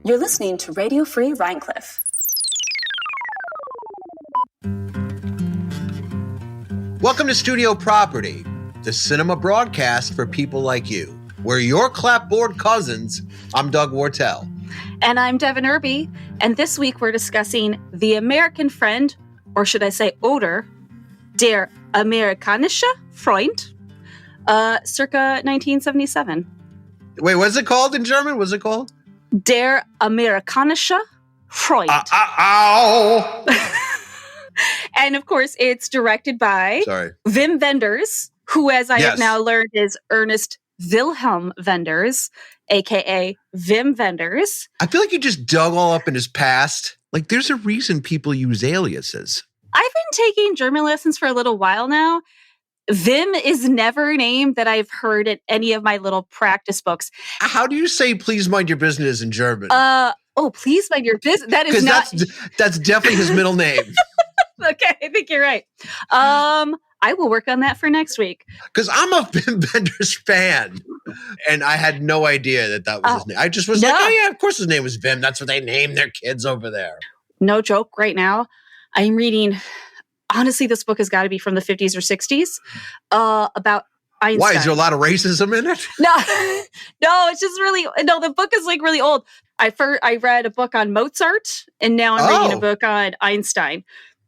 You're listening to Radio Free Rhinecliff. Welcome to Studio Property, the cinema broadcast for people like you. We're your clapboard cousins. I'm Doug Wartell. And I'm Devin Irby. And this week we're discussing The American Friend, or should I say Oder, Der Amerikanische Freund, circa 1977. Wait, what's it called in German? What's it called? Der Amerikanische Freund. Ow! And of course, it's directed by Wim Wenders, who, as I have now learned, is Ernest Wilhelm Wenders, aka Wim Wenders. I feel like you just dug all up in his past. Like, there's a reason people use aliases. I've been taking German lessons for a little while now. Wim is never a name that I've heard in any of my little practice books. How do you say "please mind your business" in German? Please mind your business. That is not. That's definitely his middle name. Okay, I think you're right. I will work on that for next week. Because I'm a Wim Wenders fan, and I had no idea that was his name. I just was like, oh yeah, of course his name was Wim. That's what they name their kids over there. No joke. Right now, I'm reading. Honestly, this book has got to be from the 50s or 60s about Einstein. Why? Is there a lot of racism in it? No, it's just really, the book is like really old. I read a book on Mozart, and now I'm reading a book on Einstein.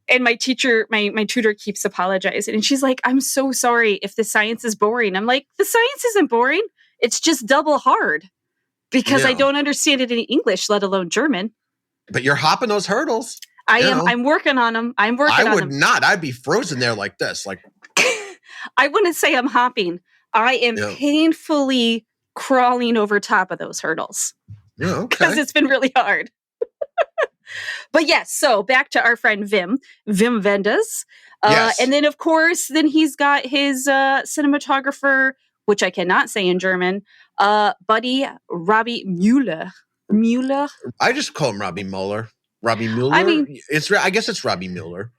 And my teacher, my tutor keeps apologizing. And she's like, I'm so sorry if the science is boring. I'm like, the science isn't boring. It's just double hard because I don't understand it in English, let alone German. But you're hopping those hurdles. I'm working on them. I would not. I'd be frozen there like this. Like I wouldn't say I'm hopping. I am painfully crawling over top of those hurdles. Yeah, okay. Because it's been really hard. But yes, so back to our friend Wim Wenders. And then, of course, he's got his cinematographer, which I cannot say in German, buddy, Robby Muller. I just call him Robby Muller. Robby Muller? I mean, I guess it's Robby Muller.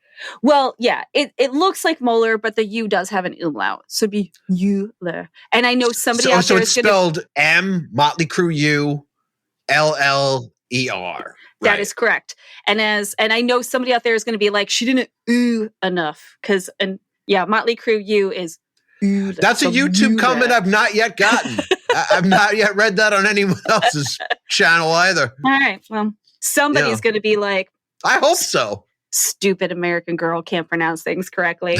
Well, yeah, it looks like Muller, but the U does have an umlaut. So it'd be Muller. And I know somebody out there so it's spelled M, Motley Crue U, LLER. Right. That is correct. And I know somebody out there is going to be like, she didn't enough. Motley Crue U is That's a YouTube comment I've not yet gotten. I've not yet read that on anyone else's channel either. All right. Well, somebody's going to be like, I hope so. Stupid American girl can't pronounce things correctly.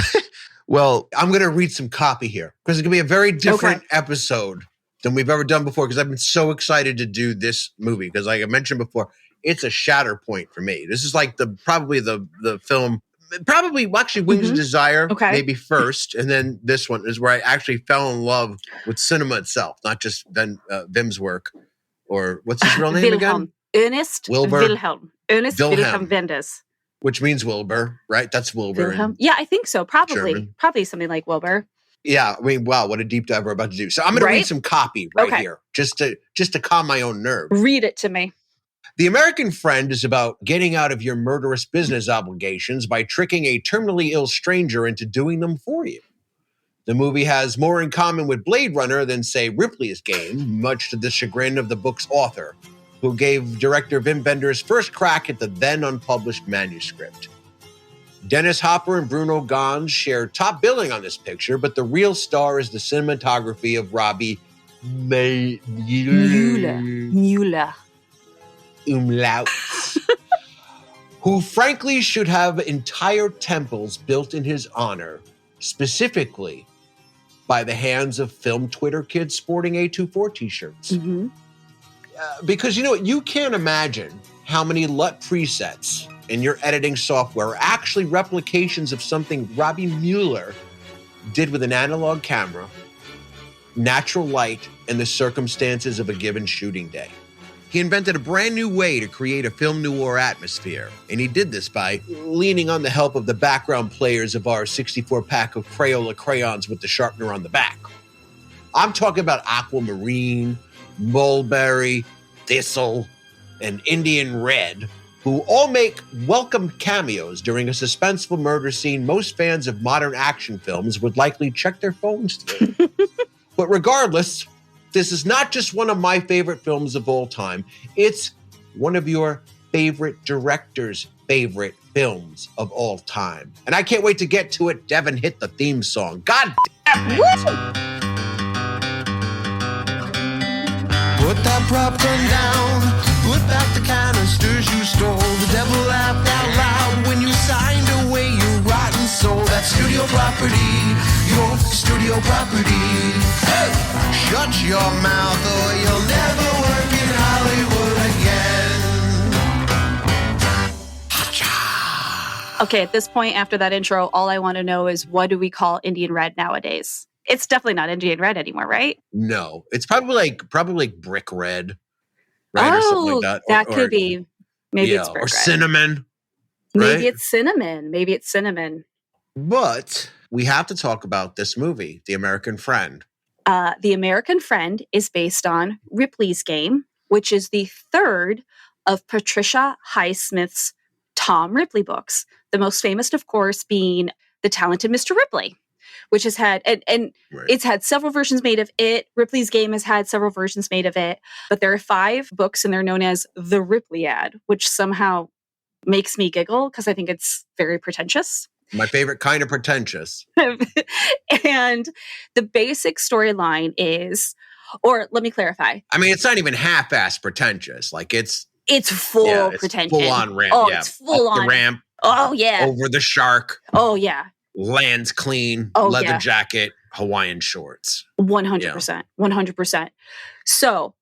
Well, I'm going to read some copy here because it's going to be a very different episode than we've ever done before because I've been so excited to do this movie because like I mentioned before, it's a shatter point for me. This is like probably the film, Wings of Desire, maybe first. And then this one is where I actually fell in love with cinema itself, not just Wim's work or what's his real name again? Ernest Wilhelm Wenders. Which means Wilbur, right? That's Wilbur. Yeah, I think so. Probably something like Wilbur. Yeah, I mean, wow, what a deep dive we're about to do. So I'm going to read some copy here, just to calm my own nerves. Read it to me. The American Friend is about getting out of your murderous business obligations by tricking a terminally ill stranger into doing them for you. The movie has more in common with Blade Runner than, say, Ripley's Game, much to the chagrin of the book's author, who gave director Wim Wenders first crack at the then unpublished manuscript. Dennis Hopper and Bruno Ganz share top billing on this picture, but the real star is the cinematography of Robby Muller. Umlauts, who frankly should have entire temples built in his honor, specifically by the hands of film Twitter kids sporting A24 t-shirts. Mm-hmm. Because you know what, you can't imagine how many LUT presets in your editing software are actually replications of something Robby Muller did with an analog camera, natural light, and the circumstances of a given shooting day. He invented a brand new way to create a film noir atmosphere, and he did this by leaning on the help of the background players of our 64-pack of Crayola crayons with the sharpener on the back. I'm talking about Aquamarine, Mulberry, Thistle, and Indian Red, who all make welcome cameos during a suspenseful murder scene most fans of modern action films would likely check their phones through. But regardless, this is not just one of my favorite films of all time. It's one of your favorite director's favorite films of all time. And I can't wait to get to it. Devin, hit the theme song. God damn it! Put that prop gun down. Put back the canisters you stole. The devil laughed out loud when you signed away your rotten soul. That studio property, your studio property. Hey! Shut your mouth or you'll never work in Hollywood again. Okay, at this point, after that intro, all I want to know is, what do we call Indian red nowadays? It's definitely not Indian red anymore, right? No, it's probably like brick red, right, or something like that. That could be. Maybe it's brick or red. cinnamon. Maybe Right? it's cinnamon. Maybe it's cinnamon. But we have to talk about this movie, The American Friend. The American Friend is based on Ripley's Game, which is the third of Patricia Highsmith's Tom Ripley books. The most famous, of course, being The Talented Mr. Ripley, which has had, and Right. it's had several versions made of it. Ripley's Game has had several versions made of it, but there are 5 books and they're known as the Ripleyad, which somehow makes me giggle because I think it's very pretentious. My favorite kind of pretentious. And the basic storyline is, or let me clarify. I mean, it's not even half-ass pretentious. Like it's full pretension. Full on ramp. Oh, yeah. it's full Up on the ramp. Oh yeah. Over the shark. Oh yeah. Lands clean. Oh, leather yeah. jacket. Hawaiian shorts. 100%. 100%. So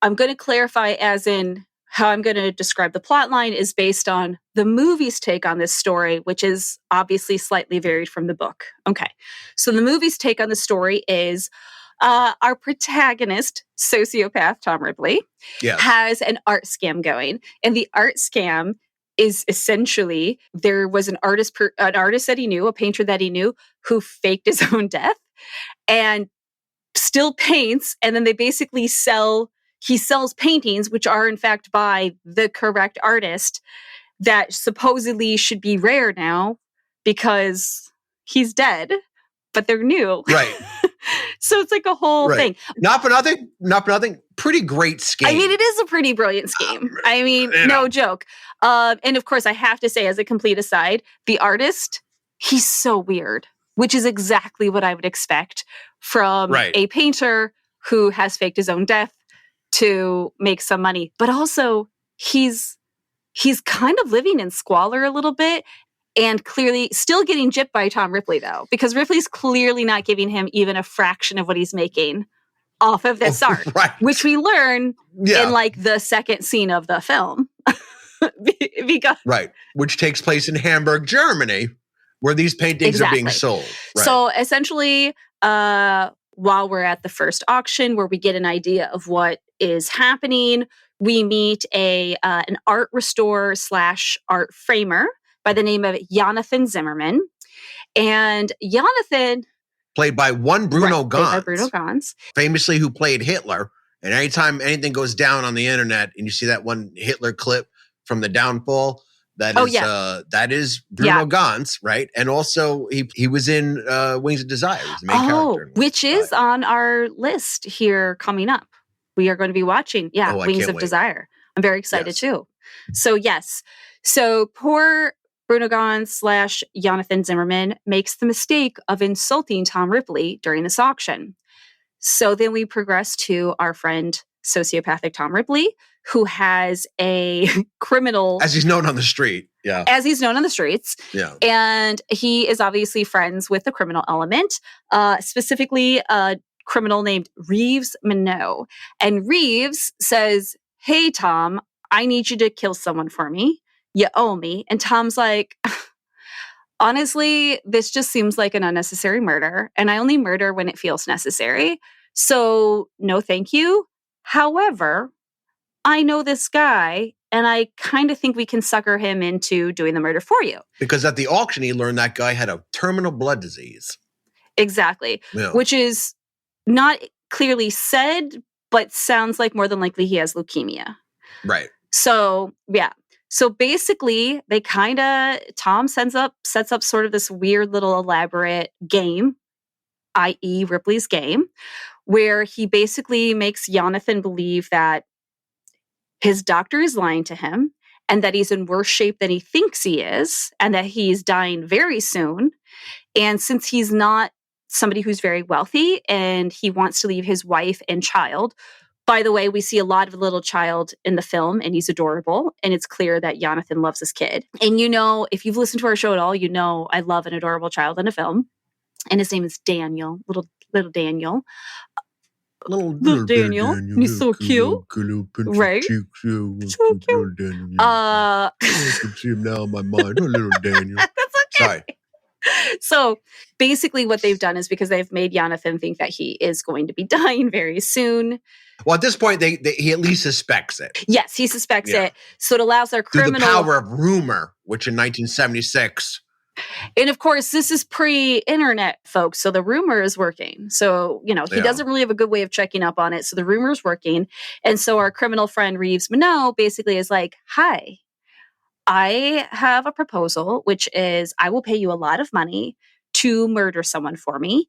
I'm going to clarify, as in how I'm going to describe the plot line is based on the movie's take on this story, which is obviously slightly varied from the book. Okay. So the movie's take on the story is our protagonist, sociopath Tom Ripley, has an art scam going. And the art scam is essentially, there was an artist that he knew, a painter that he knew, who faked his own death and still paints. And then they basically he sells paintings, which are in fact by the correct artist, that supposedly should be rare now because he's dead, but they're new. Right. So it's like a whole thing. Not for nothing. Pretty great scheme. I mean, it is a pretty brilliant scheme. I mean, no joke. And of course, I have to say, as a complete aside, the artist, he's so weird, which is exactly what I would expect from a painter who has faked his own death to make some money. But also, he's kind of living in squalor a little bit, and clearly still getting gypped by Tom Ripley, though, because Ripley's clearly not giving him even a fraction of what he's making off of this art, which we learn in like the second scene of the film. Because, which takes place in Hamburg, Germany, where these paintings are being sold. Right. So essentially, while we're at the first auction, where we get an idea of what is happening, we meet an art restorer / art framer by the name of Jonathan Zimmerman. And Jonathan, played by one Bruno Ganz. Bruno Ganz. Famously, who played Hitler. And anytime anything goes down on the internet and you see that one Hitler clip from The Downfall, that is Bruno Ganz, right? And also he was in Wings of Desire. He was the main character. Which is on our list here coming up. We are going to be watching, Wings of Desire. I'm very excited too. So yes. So poor Bruno Ganz / Jonathan Zimmerman makes the mistake of insulting Tom Ripley during this auction. So then we progress to our friend, sociopathic Tom Ripley, who has a criminal... As he's known on the street. Yeah. As he's known on the streets. Yeah. And he is obviously friends with the criminal element, specifically a criminal named Reeves Minot. And Reeves says, "Hey, Tom, I need you to kill someone for me. You owe me." And Tom's like, "Honestly, this just seems like an unnecessary murder, and I only murder when it feels necessary. So no, thank you. However, I know this guy, and I kind of think we can sucker him into doing the murder for you." Because at the auction, he learned that guy had a terminal blood disease. Exactly. Yeah. Which is not clearly said, but sounds like more than likely he has leukemia. Right. So, yeah. So basically, Tom sets up sort of this weird little elaborate game, i.e. Ripley's Game, where he basically makes Jonathan believe that his doctor is lying to him and that he's in worse shape than he thinks he is and that he's dying very soon. And since he's not somebody who's very wealthy and he wants to leave his wife and child, by the way, we see a lot of little child in the film and he's adorable. And it's clear that Jonathan loves his kid. And if you've listened to our show at all, I love an adorable child in a film. And his name is Daniel, little Daniel. Little Daniel. He's so cute. Right? So cute. I can see him now in my mind. Oh, little Daniel. That's okay. Sorry. So basically what they've done is because they've made Jonathan think that he is going to be dying very soon. Well, at this point, he at least suspects it. Yes, he suspects it. So it allows our criminal... Through the power of rumor, which in 1976... And of course, this is pre-internet, folks. So the rumor is working. So, he doesn't really have a good way of checking up on it. So the rumor is working. And so our criminal friend Reeves Minot basically is like, hi, I have a proposal, which is I will pay you a lot of money to murder someone for me.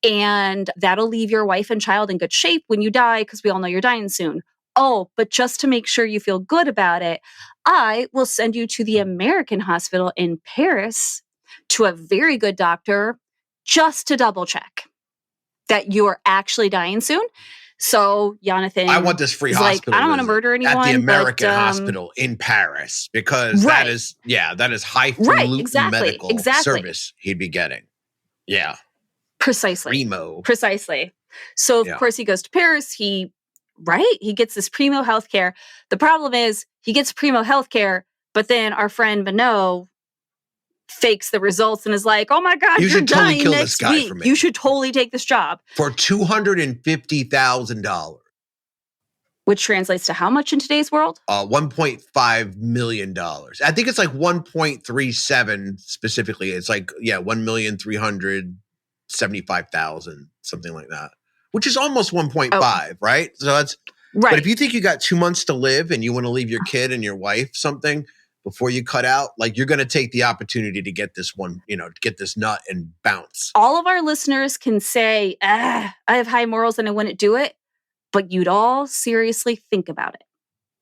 And that'll leave your wife and child in good shape when you die, because we all know you're dying soon. Oh, but just to make sure you feel good about it, I will send you to the American hospital in Paris to a very good doctor just to double check that you're actually dying soon. So Jonathan, I want this free hospital. I don't want to murder anyone at the American hospital in Paris because that is highfalutin medical service he'd be getting. Yeah, precisely. Primo. Precisely. So of course he goes to Paris. He gets this primo healthcare. The problem is he gets primo healthcare, but then our friend Minot fakes the results and is like, "Oh my God, you're dying kill next this guy week. for me. You should totally take this job for $250,000." Which translates to how much in today's world? $1.5 million. I think it's like 1.37 specifically. It's like, 1,375,000, something like that, which is almost 1.5, right? So that's right. But if you think you got 2 months to live and you want to leave your kid and your wife something before you cut out, like you're going to take the opportunity to get this one, get this nut and bounce. All of our listeners can say, I have high morals and I wouldn't do it. But you'd all seriously think about it.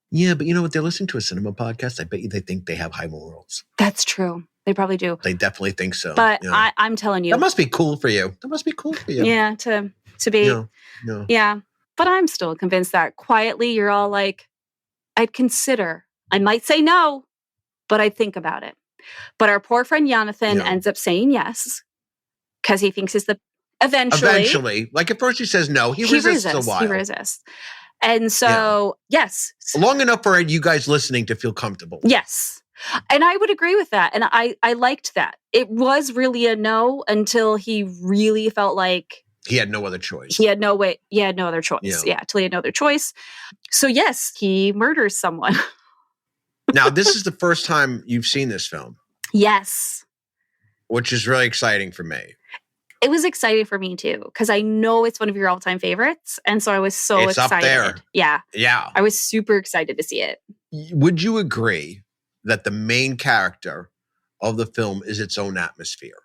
Yeah, but you know what? They're listening to a cinema podcast. I bet you they think they have high morals. That's true. They probably do. They definitely think so. But I'm telling you. That must be cool for you. Yeah, to be. Yeah. But I'm still convinced that quietly you're all like, I'd consider. I might say no, but I'd think about it. But our poor friend Jonathan ends up saying yes because he thinks it's the... Eventually. Like at first he says no. He resists a while. He resists. And so, yes. Long enough for you guys listening to feel comfortable. Yes. And I would agree with that. And I liked that. It was really a no until he really felt like... He had no other choice. He had no other choice. Yeah, till he had no other choice. So yes, he murders someone. Now, this is the first time you've seen this film. Yes. Which is really exciting for me. It was exciting for me too, because I know it's one of your all-time favorites. And so I was so excited. Up there. Yeah. Yeah. I was super excited to see it. Would you agree that the main character of the film is its own atmosphere?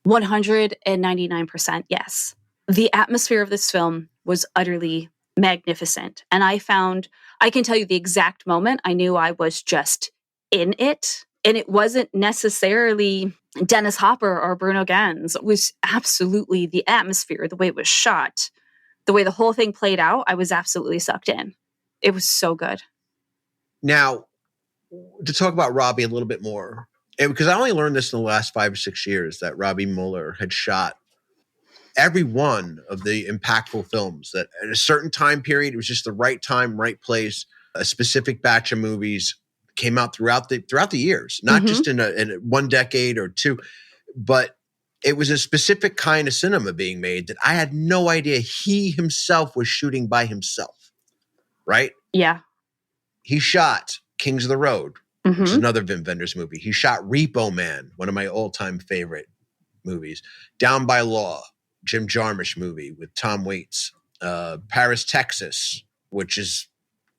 199% yes. The atmosphere of this film was utterly magnificent. And I can tell you the exact moment I knew I was just in it. And it wasn't necessarily Dennis Hopper or Bruno Ganz. It was absolutely the atmosphere, the way it was shot, the way the whole thing played out. I was absolutely sucked in. It was so good. Now, to talk about Robby a little bit more, because I only learned this in the last 5 or 6 years that Robby Muller had shot every one of the impactful films that at a certain time period, it was just the right time, right place, a specific batch of movies came out throughout the years, not just in one decade or two, but it was a specific kind of cinema being made that I had no idea he himself was shooting by himself, right? Yeah. He shot Kings of the Road, which is another Wim Wenders movie. He shot Repo Man, one of my all-time favorite movies. Down by Law, Jim Jarmusch movie with Tom Waits. Paris, Texas, which is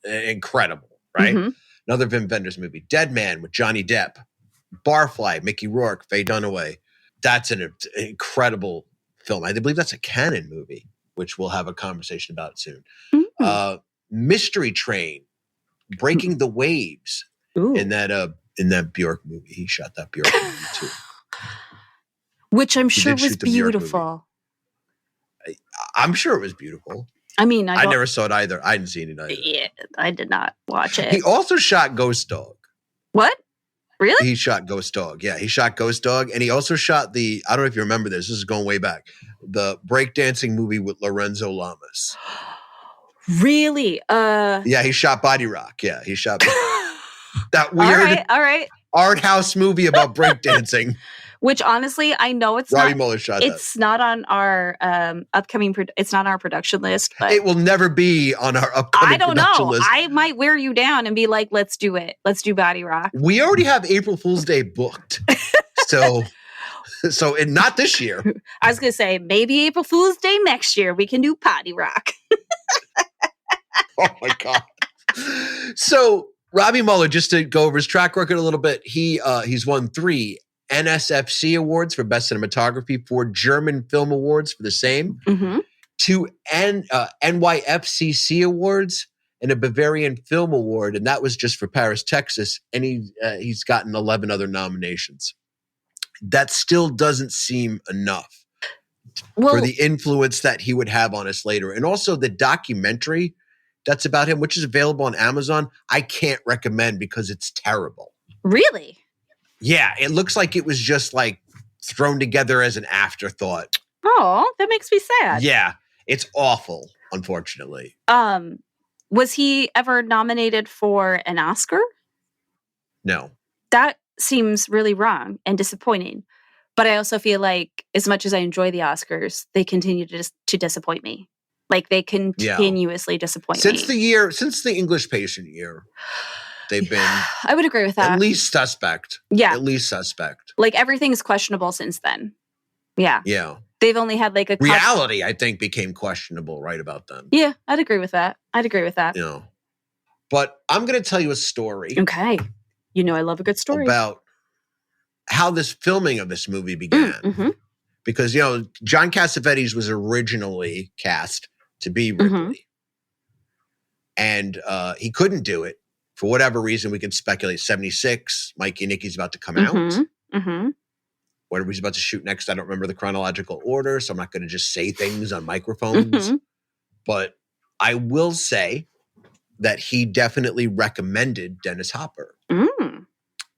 incredible, right? Another Wim Wenders movie. Dead Man with Johnny Depp. Barfly, Mickey Rourke, Faye Dunaway. That's an incredible film. I believe that's a Canon movie, which we'll have a conversation about soon. Mystery Train Breaking the Waves Ooh. in that Bjork movie. He shot that Bjork movie too. Which I'm He sure did was shoot the Bjork movie. beautiful. I'm sure it was beautiful. I mean, I never saw it either. I hadn't seen it either. Yeah, I did not watch it. He also shot Ghost Dog. What? Really? He shot Ghost Dog. Yeah, he shot Ghost Dog. And he also shot I don't know if you remember this. This is going way back. The breakdancing movie with Lorenzo Lamas. Really? Yeah, he shot Body Rock. Yeah, he shot that weird all right. art house movie about breakdancing. Which honestly, I know it's Robby not. Muller shot that. It's not on our upcoming. It's not on our production list. But it will never be on our upcoming production list. I might wear you down and be like, "Let's do it. Let's do Body Rock." We already have April Fool's Day booked, so and not this year. I was gonna say maybe April Fool's Day next year we can do Body Rock. Oh my god! So Robby Muller, just to go over his track record a little bit, he's won 3 NSFC awards for best cinematography, 4 German film awards for the same, 2 NYFCC awards, and a Bavarian Film Award, and that was just for Paris, Texas. And he's gotten 11 other nominations. That still doesn't seem enough for the influence that he would have on us later. And also the documentary that's about him, which is available on Amazon, I can't recommend because it's terrible. Really? Yeah, it looks like it was just like thrown together as an afterthought. Oh, that makes me sad. Yeah, it's awful, unfortunately. Was he ever nominated for an Oscar? No. That seems really wrong and disappointing. But I also feel like as much as I enjoy the Oscars, they continue to disappoint me. Like they continuously disappoint me. Since the English Patient year. They've been I would agree with that. At least suspect. Yeah. At least suspect. Like everything's questionable since then. Yeah. Yeah. They've only had like a reality, I think, became questionable right about then. Yeah, I'd agree with that. You know. But I'm gonna tell you a story. Okay. You know I love a good story. About how this filming of this movie began. Because, John Cassavetes was originally cast to be Ripley. And he couldn't do it. For whatever reason, we can speculate. 76, Mikey and Nikki's about to come out. Whatever he's about to shoot next, I don't remember the chronological order, so I'm not going to just say things on microphones. But I will say that he definitely recommended Dennis Hopper.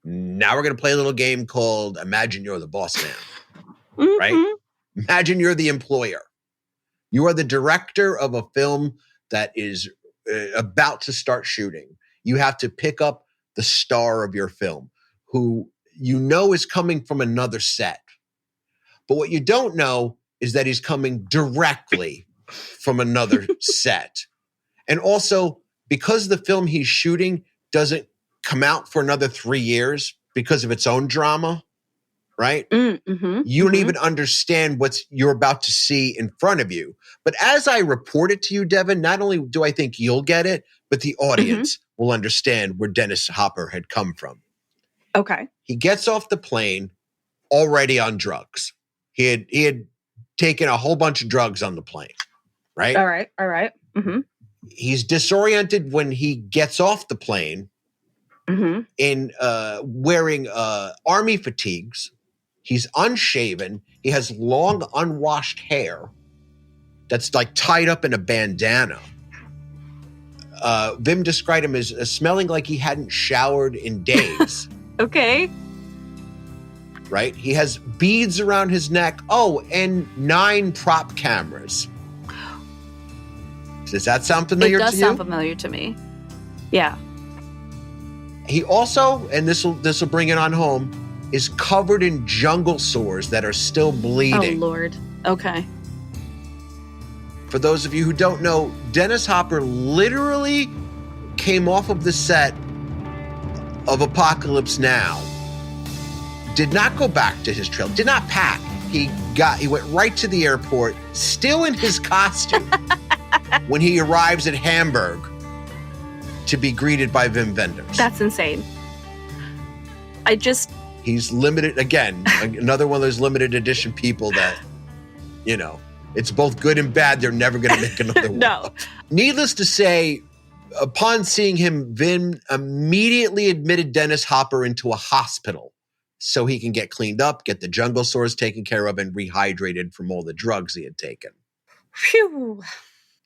Now we're going to play a little game called Imagine You're the Boss Man. Right? Imagine you're the employer. You are the director of a film that is about to start shooting. You have to pick up the star of your film, who is coming from another set. But what you don't know is that he's coming directly from another set. And also, because the film he's shooting doesn't come out for another 3 years because of its own drama, right? You don't even understand what you're about to see in front of you. But as I report it to you, Devin, not only do I think you'll get it, but the audience will understand where Dennis Hopper had come from. Okay. He gets off the plane already on drugs. He had taken a whole bunch of drugs on the plane, right? All right. He's disoriented when he gets off the plane in wearing army fatigues. He's unshaven. He has long, unwashed hair that's like tied up in a bandana. Vim described him as smelling like he hadn't showered in days. Okay. Right? He has beads around his neck. Oh, and 9 prop cameras. Does that sound familiar to you? It does sound familiar to me. Yeah. He also, and this will bring it on home, is covered in jungle sores that are still bleeding. Oh, Lord. Okay. For those of you who don't know, Dennis Hopper literally came off of the set of Apocalypse Now, did not go back to his trail, did not pack. He went right to the airport, still in his costume, when he arrives at Hamburg to be greeted by Wim Wenders. That's insane. He's limited, again, another one of those limited edition people that, it's both good and bad. They're never going to make another one. No. Needless to say, Upon seeing him, Vin immediately admitted Dennis Hopper into a hospital so he can get cleaned up, get the jungle sores taken care of, and rehydrated from all the drugs he had taken. Phew.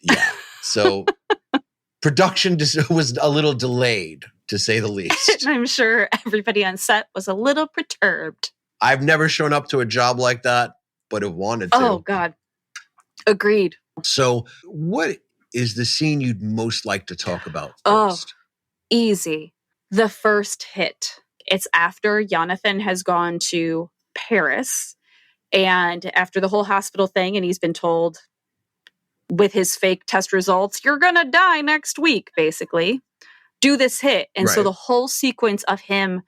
Yeah. So production was a little delayed, to say the least. I'm sure everybody on set was a little perturbed. I've never shown up to a job like that, but have wanted to. Oh, God. Agreed. So what is the scene you'd most like to talk about first? Oh, easy. The first hit. It's after Jonathan has gone to Paris and after the whole hospital thing, and he's been told with his fake test results, you're going to die next week, basically. Do this hit. And so the whole sequence of him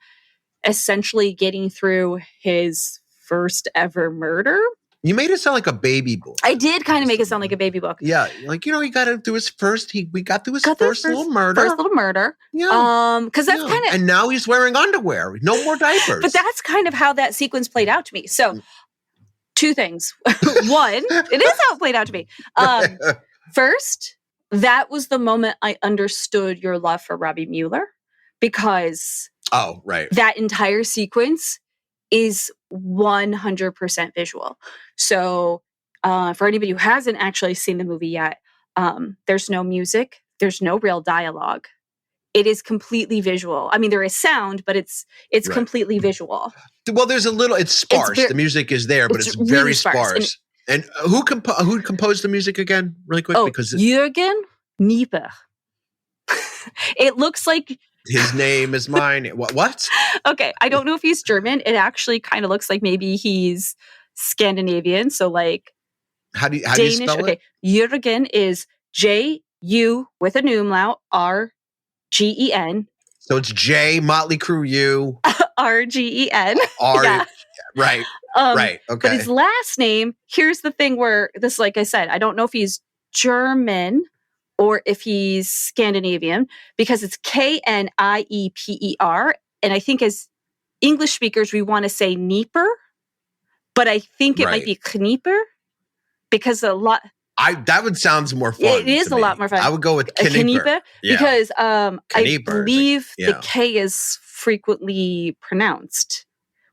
essentially getting through his first ever murder. You made it sound like a baby book. I did kind of make it sound like a baby book. Yeah, like, he got to do his first. We got through his first little murder. First little murder. Yeah. Because that's kind of. And now he's wearing underwear. No more diapers. But that's kind of how that sequence played out to me. So, two things. One, it is how it played out to me. First, that was the moment I understood your love for Robby Muller, because that entire sequence is 100% visual. So for anybody who hasn't actually seen the movie yet, there's no music, there's no real dialogue. It is completely visual. I mean, there is sound, but it's completely visual. Well, there's a little, it's sparse. The music is there, but it's very really sparse. And who composed the music again, really quick? Because Jürgen Nieper. It looks like his name is mine. What? Okay, I don't know if he's German. It actually kind of looks like maybe he's Scandinavian. So like, how do you Danish, spell it? Jürgen is J-U with an umlaut, R-G-E-N. So it's J, Motley Crue, U. R-G-E-N. R. Yeah. Right. Right. Okay. But his last name, here's the thing where this, like I said, I don't know if he's German or if he's Scandinavian, because it's K-N-I-E-P-E-R. And I think as English speakers, we want to say Nieper, but I think it might be Knieper, because a lot... that would sound more fun. It is a lot more fun. I would go with Knieper. Because I believe the K is frequently pronounced.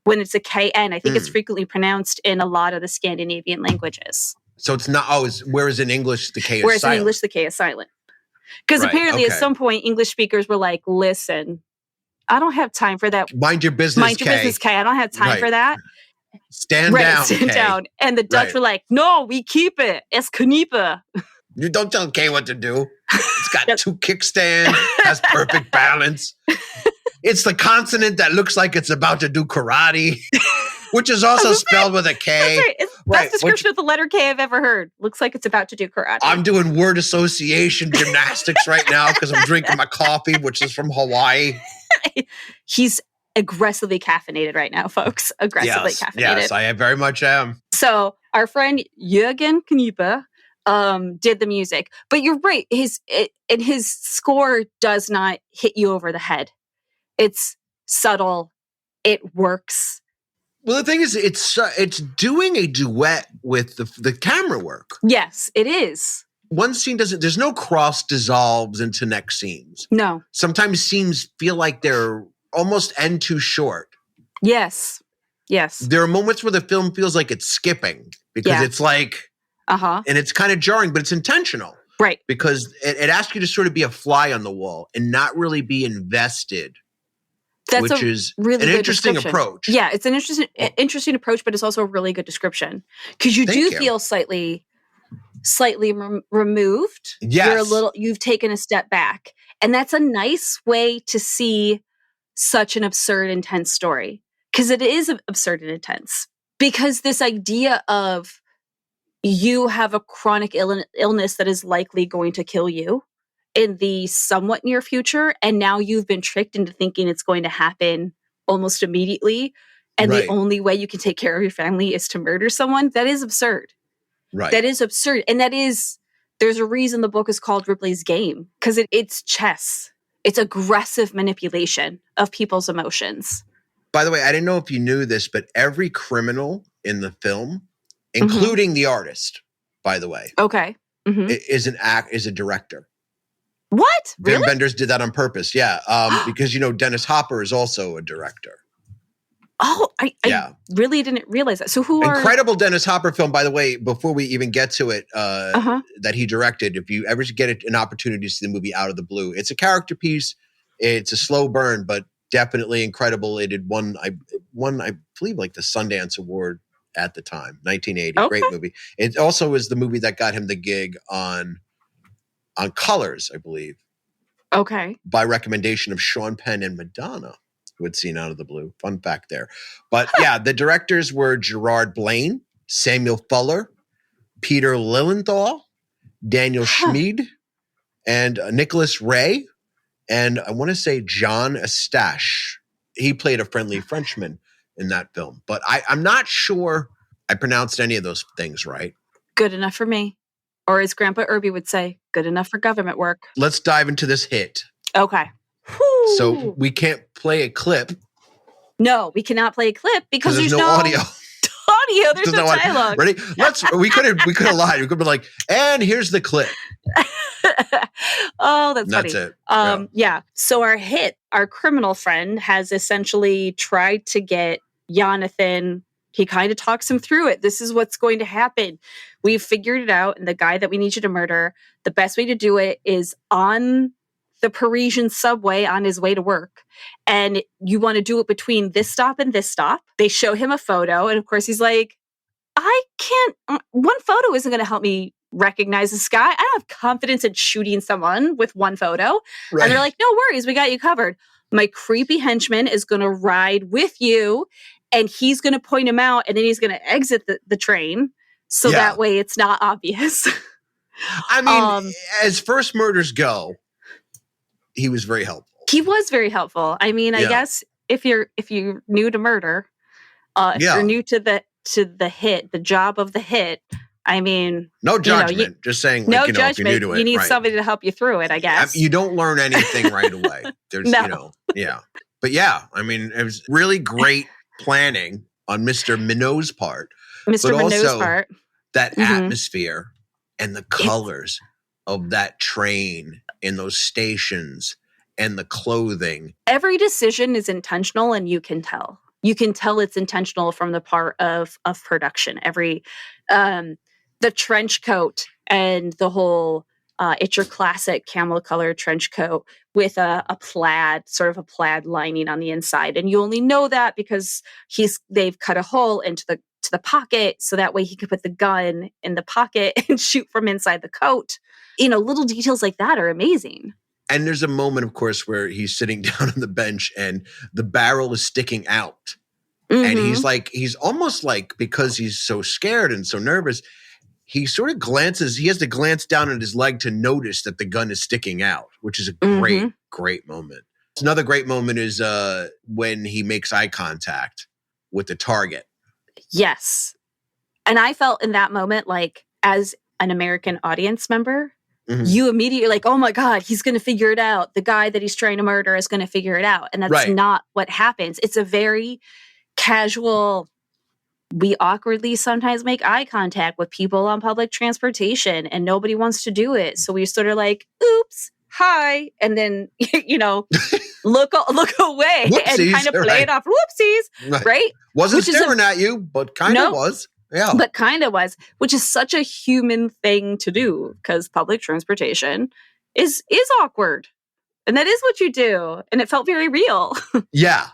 When it's a KN, I think it's frequently pronounced in a lot of the Scandinavian languages. So it's not, whereas in English, the K is silent. Whereas in English, the K is silent. Because apparently at some point, English speakers were like, listen, I don't have time for that. Mind your business, Mind your business, K. I don't have time for that. Stand down, stand down. And the Dutch were like, no, we keep it. Es kniepen. You don't tell K what to do. It's got two kickstands, has perfect balance. It's the consonant that looks like it's about to do karate, which is also spelled with a K. That's right. It's the best description of the letter K I've ever heard. Looks like it's about to do karate. I'm doing word association gymnastics right now because I'm drinking my coffee, which is from Hawaii. He's aggressively caffeinated right now, folks. Aggressively caffeinated. Yes, I very much am. So our friend Jürgen Knieper did the music. But you're right. His score does not hit you over the head. It's subtle. It works. Well, the thing is, it's doing a duet with the camera work. Yes, it is. One scene there's no cross dissolves into next scenes. No. Sometimes scenes feel like they're almost end too short. Yes. Yes. There are moments where the film feels like it's skipping because it's like, and it's kind of jarring, but it's intentional. Right. Because it asks you to sort of be a fly on the wall and not really be invested. That's is really an good interesting approach. Yeah, it's an interesting approach, but it's also a really good description because you feel slightly removed. Yes, you've taken a step back, and that's a nice way to see such an absurd, intense story, because it is absurd and intense. Because this idea of you have a chronic illness that is likely going to kill you in the somewhat near future, and now you've been tricked into thinking it's going to happen almost immediately, and the only way you can take care of your family is to murder someone. That is absurd. Right. That is absurd. And there's a reason the book is called Ripley's Game, because it's chess. It's aggressive manipulation of people's emotions. By the way, I didn't know if you knew this, but every criminal in the film, including the artist, by the way, is a director. What? Vim Really? Vendors did that on purpose. Yeah. Because, Dennis Hopper is also a director. Oh, I really didn't realize that. So who Incredible Dennis Hopper film, by the way, before we even get to it, that he directed. If you ever get an opportunity to see the movie Out of the Blue, it's a character piece. It's a slow burn, but definitely incredible. It had won, I believe, like the Sundance Award at the time, 1980. Okay. Great movie. It also was the movie that got him the gig on Colors, I believe. Okay. By recommendation of Sean Penn and Madonna, who had seen Out of the Blue. Fun fact there. But yeah, the directors were Gerard Blaine, Samuel Fuller, Peter Lilienthal, Daniel Schmid, and Nicholas Ray, and I want to say John Eustache. He played a friendly Frenchman in that film. But I'm not sure I pronounced any of those things right. Good enough for me. Or as Grandpa Irby would say, good enough for government work. Let's dive into this hit. Okay. Whew. So we can't play a clip. No, we cannot play a clip because there's no audio. Audio. There's no dialogue. Ready? We could have lied. We could be like, and here's the clip. Oh, that's funny. That's it. Yeah. So our criminal friend has essentially tried to get Jonathan. He kind of talks him through it. This is what's going to happen. We've figured it out. And the guy that we need you to murder, the best way to do it is on the Parisian subway on his way to work. And you want to do it between this stop and this stop. They show him a photo. And of course, he's like, I can't, one photo isn't going to help me recognize this guy. I don't have confidence in shooting someone with one photo. Right. And they're like, no worries, we got you covered. My creepy henchman is going to ride with you and he's going to point him out and then he's going to exit the train. So that way it's not obvious. I mean, as first murders go, he was very helpful. He was very helpful. I mean, I guess if you're new to murder, if you're new to the hit, the job of the hit, I mean, no judgment. Just saying, no judgment. If you're new to it, you need somebody to help you through it, I guess. You don't learn anything right away. There's, But yeah, I mean, it was really great planning on Mr. Minot's part. Mr. Minot's part. That atmosphere and the colors of that train and those stations and the clothing. Every decision is intentional, and you can tell. You can tell it's intentional from the part of production. Every the trench coat and the whole it's your classic camel color trench coat with a plaid lining on the inside, and you only know that because they've cut a hole into the pocket so that way he could put the gun in the pocket and shoot from inside the coat. Little details like that are amazing. And there's a moment, of course, where he's sitting down on the bench and the barrel is sticking out. And he's almost like, because he's so scared and so nervous, he sort of he has to glance down at his leg to notice that the gun is sticking out, which is a great, great moment. Another great moment is when he makes eye contact with the target. Yes. And I felt in that moment, like, as an American audience member, you immediately like, oh my God, he's going to figure it out. The guy that he's trying to murder is going to figure it out. And that's not what happens. It's a very casual, we awkwardly sometimes make eye contact with people on public transportation and nobody wants to do it. So we sort of like, oops, hi. And then, look away. Whoopsies, and kind of play it off. Whoopsies. Right? Wasn't staring at you, but kind of was. Yeah. But kind of was, which is such a human thing to do because public transportation is awkward. And that is what you do. And it felt very real. Yeah.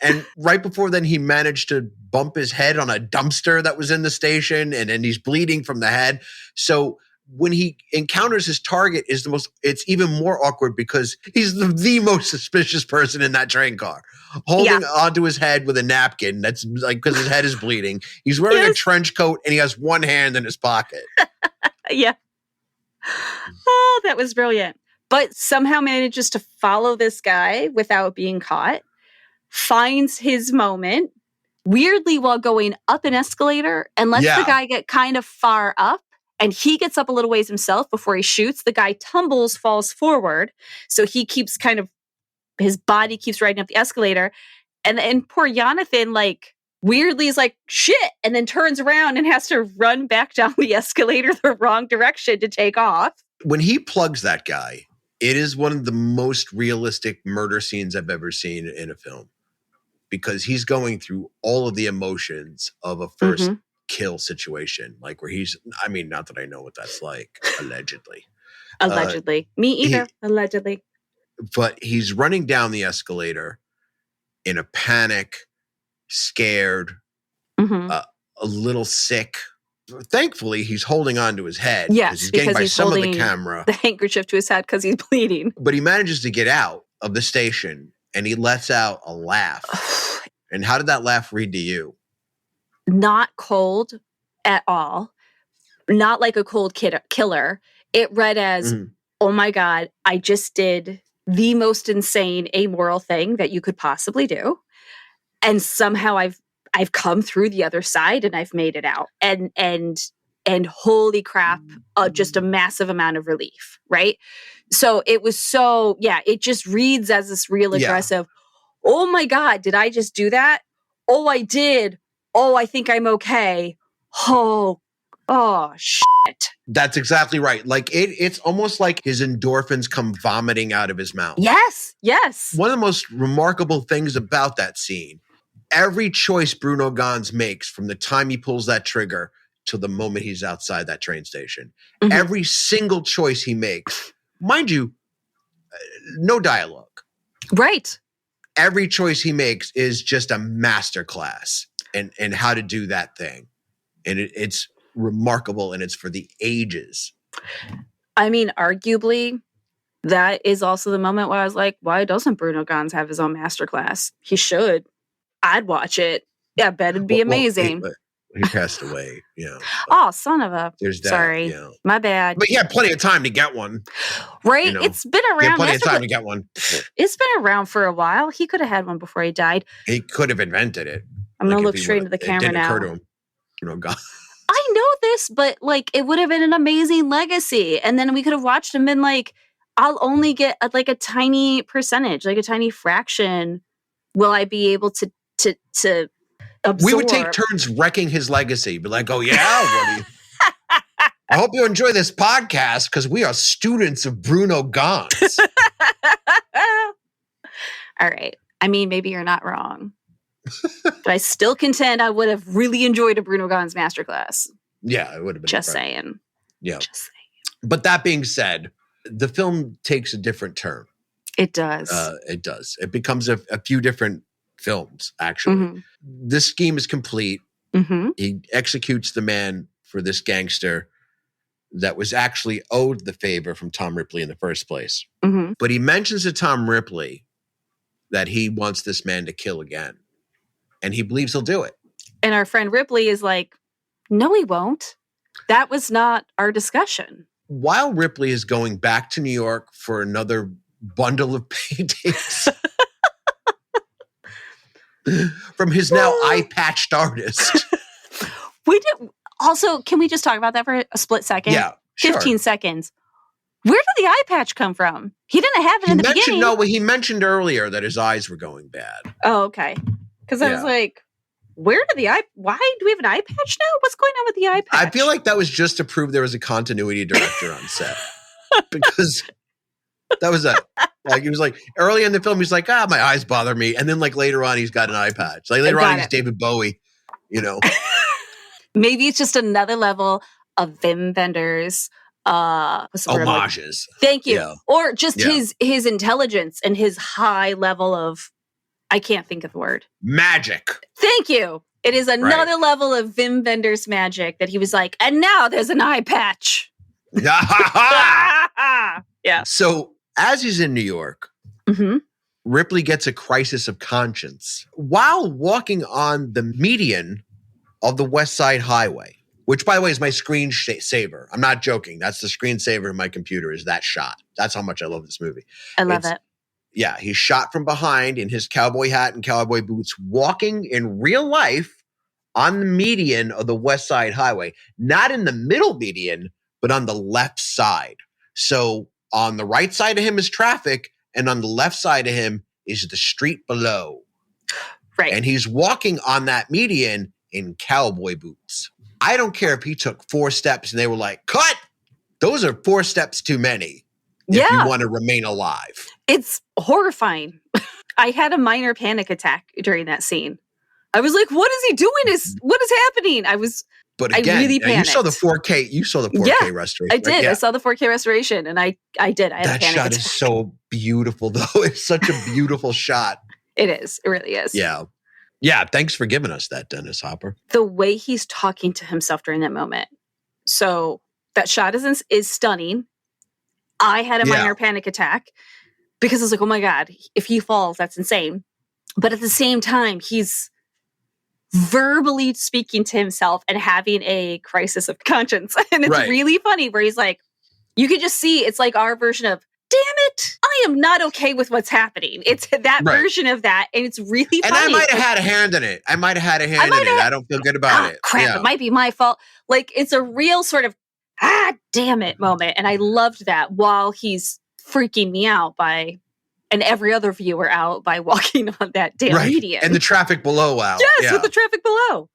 And right before then, he managed to bump his head on a dumpster that was in the station, and then he's bleeding from the head. So when he encounters his target, it's even more awkward because he's the most suspicious person in that train car, holding onto his head with a napkin. That's like, because his head is bleeding. He's wearing a trench coat and he has one hand in his pocket. Yeah. Oh, that was brilliant. But somehow manages to follow this guy without being caught, finds his moment, weirdly while going up an escalator, and lets the guy get kind of far up. And he gets up a little ways himself before he shoots. The guy tumbles, falls forward. So he keeps his body keeps riding up the escalator. And poor Jonathan, like, weirdly is like, shit. And then turns around and has to run back down the escalator the wrong direction to take off. When he plugs that guy, It is one of the most realistic murder scenes I've ever seen in a film, because he's going through all of the emotions of a first kill situation, like where he's, I mean, not that I know what that's like, allegedly. Allegedly. Me either, allegedly. But he's running down the escalator in a panic, scared, a little sick. Thankfully, he's holding on to his head. Yes, he's because getting by he's some of holding the camera. the handkerchief to his head because he's bleeding. But he manages to get out of the station and he lets out a laugh. And how did that laugh read to you? Not cold at all. Not like a cold killer. It read as, oh my God, I just did the most insane, amoral thing that you could possibly do. And somehow I've come through the other side and I've made it out. And holy crap, just a massive amount of relief, right? So it was it just reads as this real aggressive, oh my God, did I just do that? Oh, I did. Oh, I think I'm okay. Oh, shit. That's exactly right. Like it's almost like his endorphins come vomiting out of his mouth. Yes, yes. One of the most remarkable things about that scene, every choice Bruno Ganz makes from the time he pulls that trigger to the moment he's outside that train station, every single choice he makes, mind you, no dialogue. Right. Every choice he makes is just a masterclass in how to do that thing. And it's remarkable, and it's for the ages. I mean, arguably, that is also the moment where I was like, why doesn't Bruno Ganz have his own masterclass? He should. I'd watch it. Yeah, I bet it'd be amazing. He passed away, Oh, son of a. There's that. Sorry. My bad. But he had plenty of time to get one. Right? It's been around. He had plenty of time to get one. It's been around for a while. He could have had one before he died. He could have invented it. I'm going to look straight into the camera now. It didn't occur to him. God. I know this, but like it would have been an amazing legacy. And then we could have watched him and been like, I'll only get like a tiny percentage, like a tiny fraction. Will I be able to absorb? We would take turns wrecking his legacy. Be like, oh yeah, I hope you enjoy this podcast because we are students of Bruno Ganz. All right. I mean, maybe you're not wrong. But I still contend I would have really enjoyed a Bruno Ganz masterclass. Yeah, it would have been. Just saying. Yeah. Just saying. But that being said, the film takes a different turn. It does. It does. It becomes a few different films, actually. This scheme is complete. He executes the man for this gangster that was actually owed the favor from Tom Ripley in the first place. But he mentions to Tom Ripley that he wants this man to kill again. And he believes he'll do it. And our friend Ripley is like, no, he won't. That was not our discussion. While Ripley is going back to New York for another bundle of paintings from his now eye-patched artist. We did. Also, can we just talk about that for a split second? Yeah, sure. 15 seconds. Where did the eye patch come from? He didn't have it in the beginning. No, he mentioned earlier that his eyes were going bad. Oh, okay. Because I was like, why do we have an eye patch now? What's going on with the eye patch? I feel like that was just to prove there was a continuity director on set. Because that was it. Like, he was like, early in the film, he's like, my eyes bother me. And then like later on, he's got an eye patch. Like later on, he's David Bowie, Maybe it's just another level of Wim Wenders' homages. Thank you. Yeah. Or just his intelligence and his high level of, I can't think of the word. Magic. Thank you. It is another level of Wim Wenders' magic that he was like, and now there's an eye patch. Yeah. So as he's in New York, Ripley gets a crisis of conscience while walking on the median of the West Side Highway, which, by the way, is my screensaver. I'm not joking. That's the screensaver in my computer, is that shot. That's how much I love this movie. I love it. Yeah, he's shot from behind in his cowboy hat and cowboy boots, walking in real life on the median of the West Side Highway. Not in the middle median, but on the left side. So on the right side of him is traffic, and on the left side of him is the street below. Right. And he's walking on that median in cowboy boots. I don't care if he took 4 steps and they were like, cut! Those are 4 steps too many. if you Yeah. want to remain alive. It's horrifying. I had a minor panic attack during that scene. I was like, what is he doing? What is happening? But I again, really now you saw the panicked. 4K. You saw the 4K Yeah, restoration. I right? did. Yeah. I saw the 4K restoration, and I did. I had That a panic shot attack. is so beautiful, though. It's such a beautiful shot. It is. It really is. Yeah. Yeah. Thanks for giving us that, Dennis Hopper. The way he's talking to himself during that moment. So that shot is stunning. I had a minor panic attack because I was like, oh my God, if he falls, that's insane. But at the same time, he's verbally speaking to himself and having a crisis of conscience. And it's really funny where he's like, you could just see it's like our version of, damn it, I am not okay with what's happening. It's that version of that. And it's really funny. And I might have had a hand in it. I don't feel good about it. Crap, it might be my fault. Like, it's a real sort of, damn it moment. And I loved that while he's freaking me out and every other viewer out by walking on that damn median. And the traffic below out. Yes, with the traffic below.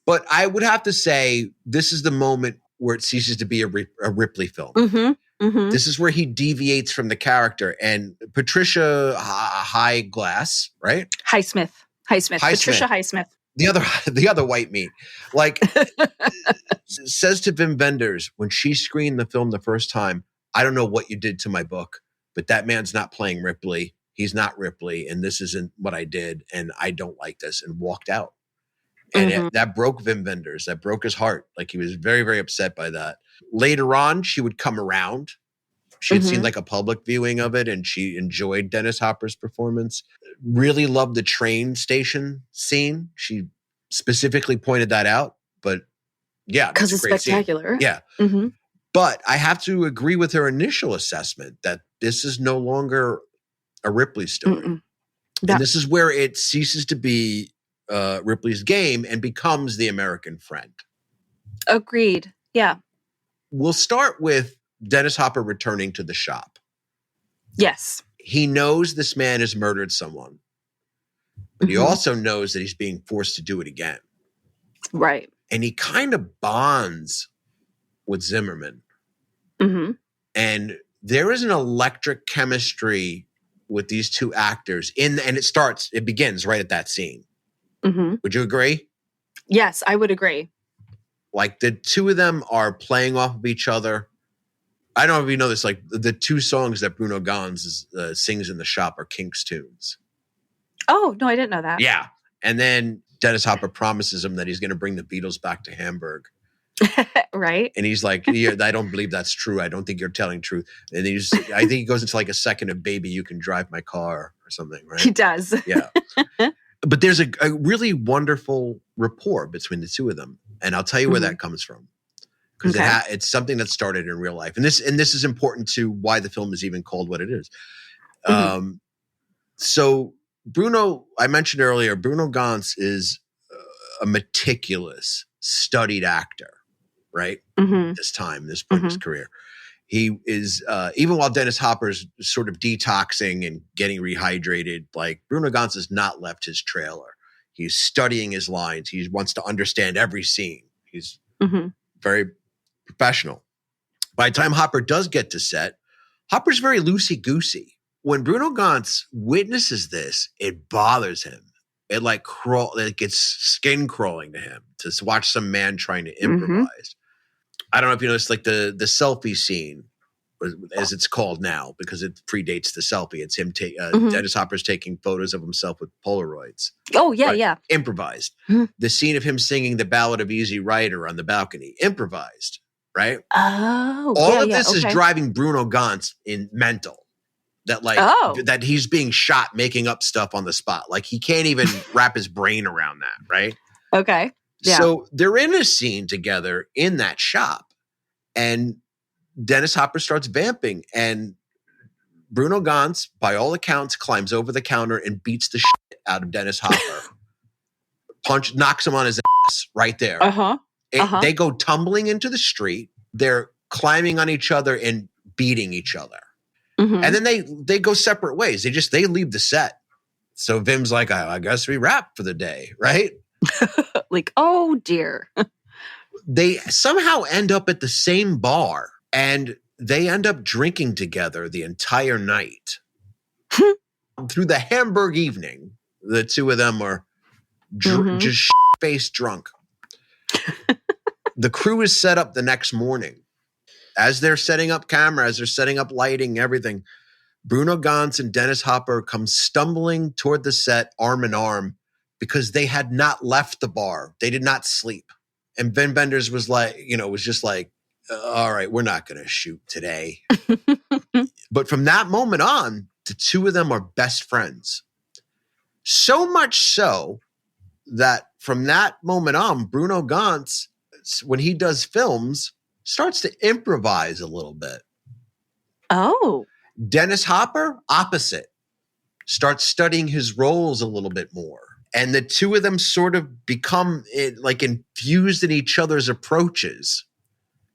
But I would have to say, this is the moment where it ceases to be a Ripley film. Mm-hmm. This is where he deviates from the character. And Patricia Highsmith, right? Highsmith. Patricia Highsmith. The other white meat, like, says to Wim Wenders when she screened the film the first time, I don't know what you did to my book, but that man's not playing Ripley. He's not Ripley, and this isn't what I did, and I don't like this, and walked out. And that broke Wim Wenders. That broke his heart. Like, he was very, very upset by that. Later on, she would come around. She had seen like a public viewing of it, and she enjoyed Dennis Hopper's performance. Really loved the train station scene. She specifically pointed that out. But yeah, because it's spectacular. Scene. Yeah. Mm-hmm. But I have to agree with her initial assessment that this is no longer a Ripley story. And this is where it ceases to be Ripley's game and becomes the American friend. Agreed. Yeah. We'll start with Dennis Hopper returning to the shop. Yes. He knows this man has murdered someone, but he also knows that he's being forced to do it again. Right. And he kind of bonds with Zimmerman. And there is an electric chemistry with these two actors and it begins right at that scene. Would you agree? Yes, I would agree. Like, the two of them are playing off of each other. I don't know if you know this, like, the two songs that Bruno Ganz sings in the shop are Kinks tunes. Oh, no, I didn't know that. Yeah. And then Dennis Hopper promises him that he's going to bring the Beatles back to Hamburg. Right. And he's like, I don't believe that's true. I don't think you're telling truth. And I think he goes into like a second of Baby, You Can Drive My Car or something, right? He does. Yeah. But there's a really wonderful rapport between the two of them. And I'll tell you where that comes from. Because it's something that started in real life. And this is important to why the film is even called what it is. So Bruno, I mentioned earlier, Bruno Ganz is a meticulous, studied actor, right? This point in his career. He is, even while Dennis Hopper's sort of detoxing and getting rehydrated, like, Bruno Ganz has not left his trailer. He's studying his lines. He wants to understand every scene. He's very professional. By the time Hopper does get to set, Hopper's very loosey-goosey. When Bruno Ganz witnesses this, it bothers him. It gets skin crawling to him to watch some man trying to improvise. I don't know if you noticed, like, the selfie scene, as it's called now, because it predates the selfie. It's him Dennis Hopper's taking photos of himself with Polaroids. Oh, yeah, yeah. Improvised. The scene of him singing the Ballad of Easy Rider on the balcony. Improvised, right? Oh, all of this is driving Bruno Ganz in mental. That he's being shot making up stuff on the spot. Like, he can't even wrap his brain around that, right? Okay. Yeah. So they're in a scene together in that shop, and Dennis Hopper starts vamping, and Bruno Ganz, by all accounts, climbs over the counter and beats the shit out of Dennis Hopper. Knocks him on his ass right there. They go tumbling into the street. They're climbing on each other and beating each other. And then they go separate ways. They leave the set. So Vim's like, I guess we wrap for the day, right? Like, oh dear. They somehow end up at the same bar, and they end up drinking together the entire night. Through the Hamburg evening, the two of them are just face drunk. The crew is set up the next morning. As they're setting up camera, as they're setting up lighting, everything, Bruno Ganz and Dennis Hopper come stumbling toward the set arm in arm because they had not left the bar. They did not sleep. And Vin Benders was like, all right, we're not going to shoot today. But from that moment on, the two of them are best friends. So much so that from that moment on, Bruno Ganz, when he does films, starts to improvise a little bit. Oh. Dennis Hopper, opposite, starts studying his roles a little bit more. And the two of them sort of become infused in each other's approaches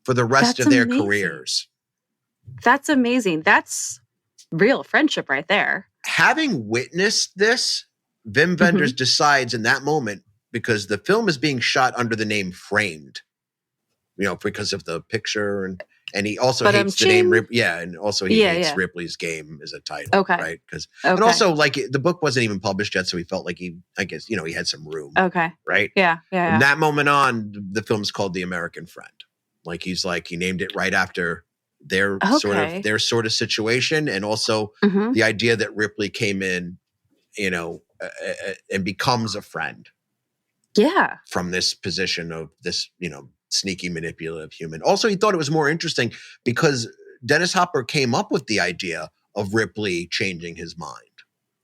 for the rest of their careers. That's amazing. That's real friendship right there. Having witnessed this, Wim Wenders decides in that moment, because the film is being shot under the name Framed, because of the picture, and he also hates the name Ripley. Yeah, and also he hates Ripley's Game as a title. Okay, right? And also the book wasn't even published yet, so he felt like he had some room. Okay, right? Yeah. From that moment on, the film's called The American Friend. He named it right after their sort of situation, and also the idea that Ripley came in, and becomes a friend. Yeah. From this position of this, sneaky, manipulative human. Also, he thought it was more interesting because Dennis Hopper came up with the idea of Ripley changing his mind.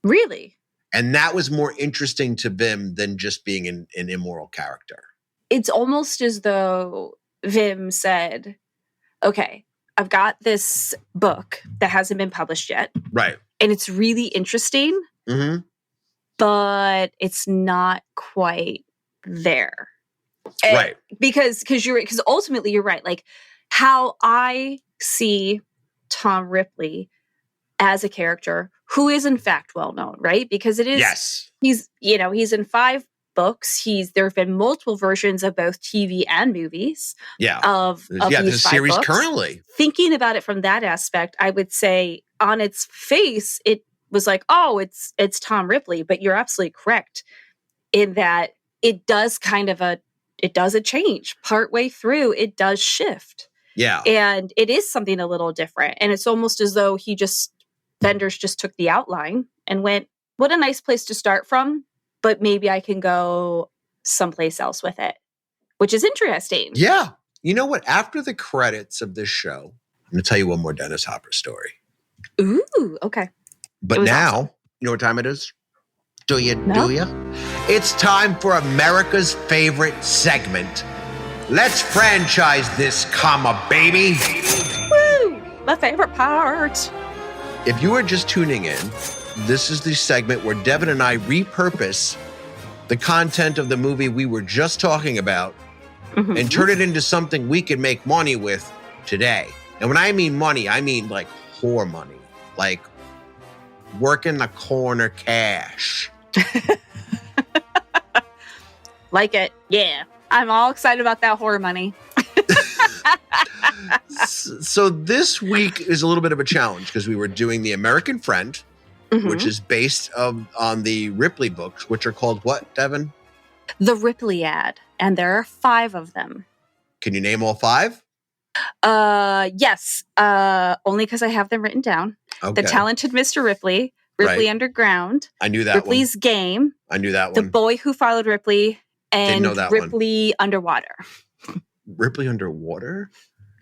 Really? And that was more interesting to Wim than just being an immoral character. It's almost as though Wim said, okay, I've got this book that hasn't been published yet. Right. And it's really interesting, but it's not quite there. Right. Because ultimately you're right. Like how I see Tom Ripley as a character who is in fact well known, right? Because it is, he's in 5 books. There have been multiple versions of both TV and movies. Yeah. Of these 5 series books. Currently. Thinking about it from that aspect, I would say on its face, it was like, oh, it's Tom Ripley, but you're absolutely correct in that it does a change partway through. It does shift. Yeah. And it is something a little different. And it's almost as though Benders just took the outline and went, what a nice place to start from, but maybe I can go someplace else with it, which is interesting. Yeah. You know what? After the credits of this show, I'm going to tell you one more Dennis Hopper story. Ooh, okay. But now, awesome. You know what time it is? Do you? It's time for America's favorite segment. Let's franchise this, baby. Woo! My favorite part. If you are just tuning in, this is the segment where Devin and I repurpose the content of the movie we were just talking about and turn it into something we can make money with today. And when I mean money, I mean like whore money, like working the corner cash. Like it. Yeah. I'm all excited about that horror money. So this week is a little bit of a challenge because we were doing The American Friend, which is based on the Ripley books, which are called what, Devin? The Ripley Ad. And there are 5 of them. Can you name all 5? Yes. Only because I have them written down. Okay. The Talented Mr. Ripley. Ripley Underground. I knew that Ripley's Game. I knew that one. The Boy Who Followed Ripley. And Ripley Underwater. Ripley Underwater?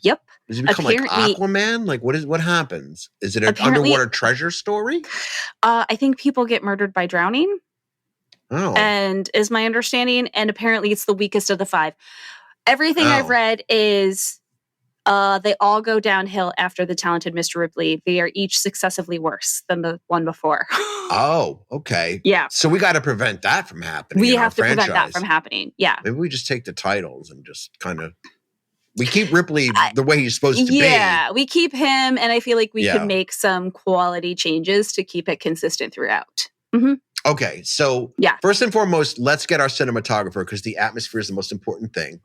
Yep. Does he become like Aquaman? Like what happens? Is it an underwater treasure story? I think people get murdered by drowning. Oh. And is my understanding. And apparently it's the weakest of the 5. Everything I've read is they all go downhill after The Talented Mr. Ripley. They are each successively worse than the one before. Oh, okay. Yeah. So we got to prevent that from happening. We have to prevent that from happening. Yeah. Maybe we just take the titles and just kind of, we keep Ripley the way he's supposed to be. Yeah, we keep him, and I feel like we could make some quality changes to keep it consistent throughout. Okay, so first and foremost, let's get our cinematographer because the atmosphere is the most important thing.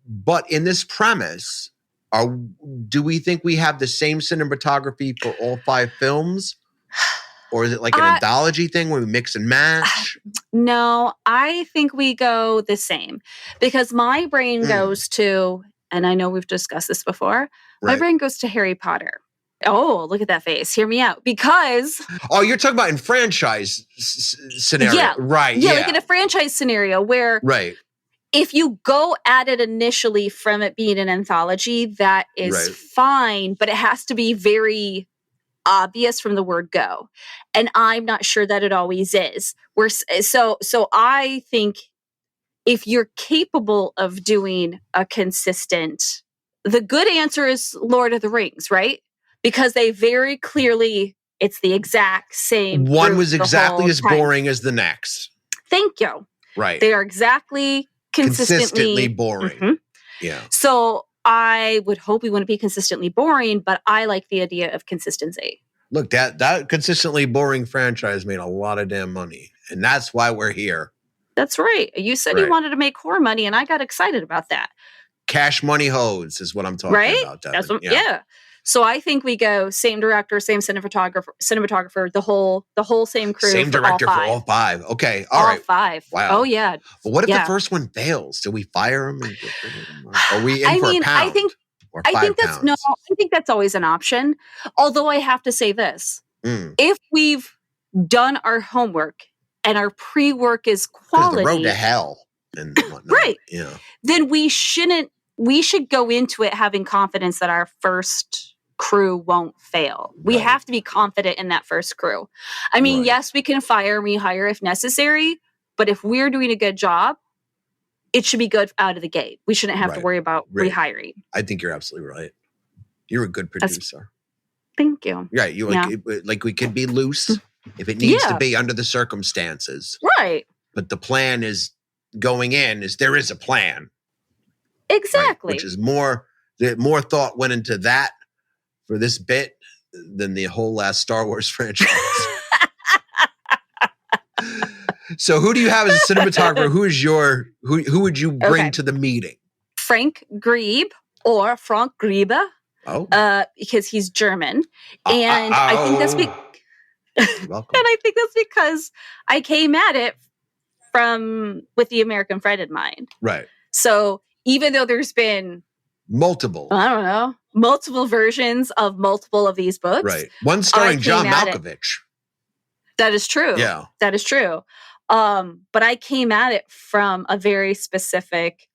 But in this premise, Do we think we have the same cinematography for all 5 films? Or is it like an anthology thing where we mix and match? No, I think we go the same because my brain goes to, and I know we've discussed this before, my brain goes to Harry Potter. Oh, look at that face. Hear me out. Because... Oh, you're talking about in franchise scenario. Yeah. Right. Yeah, like in a franchise scenario where if you go at it initially from it being an anthology, that is fine, but it has to be very obvious from the word go. And I'm not sure that it always is. So I think if you're capable of doing a consistent, the good answer is Lord of the Rings, right? Because they very clearly, it's the exact same. One was exactly as boring as the next. Thank you. Right. They are exactly consistently boring. Mm-hmm. Yeah. So I would hope we wouldn't be consistently boring, but I like the idea of consistency. Look, that consistently boring franchise made a lot of damn money. And that's why we're here. That's right. You said you wanted to make horror money, and I got excited about that. Cash money hoes is what I'm talking about, Devin. That's what, So I think we go same director, same cinematographer, the whole same crew. Same director for all 5. Okay, all right. 5. Wow. Oh yeah. But what if the first one fails? Do we fire him? Are we in for a pound? I think that's always an option. Although I have to say this: if we've done our homework and our pre-work is quality, the road to hell and whatnot, right? Yeah. Then we should go into it having confidence that our first crew won't fail. We have to be confident in that first crew. I mean, yes, we can fire, rehire if necessary, but if we're doing a good job, it should be good out of the gate. We shouldn't have to worry about rehiring. I think you're absolutely right. You're a good producer. Thank you. Right. Like we could be loose if it needs to be under the circumstances. Right. But the plan is going in is there is a plan. Exactly. Which is more thought went into that for this bit than the whole last Star Wars franchise. So who do you have as a cinematographer? Who would you bring to the meeting? Frank Griebe or Frank Griebe. Oh. Because he's German. And I think that's because I came at it with the American friend in mind. Right. So even though there's been multiple versions of multiple of these books. Right. One starring John Malkovich. That is true. Yeah. That is true. But I came at it from a very specific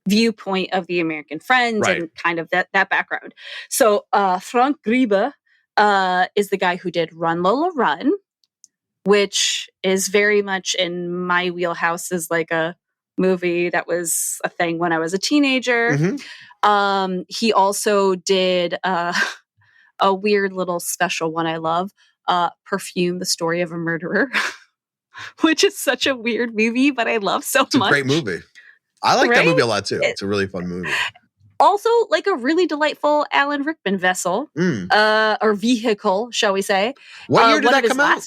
viewpoint of the American friend and kind of that background. So Frank Griebe is the guy who did Run Lola Run, which is very much in my wheelhouse as like a movie that was a thing when I was a teenager. Mm-hmm. He also did a weird little special one I love, Perfume, the Story of a Murderer, which is such a weird movie, but I love so much. It's a great movie. I like that movie a lot too. It's a really fun movie. Also, like a really delightful Alan Rickman vessel, or vehicle, shall we say. What year did that come out?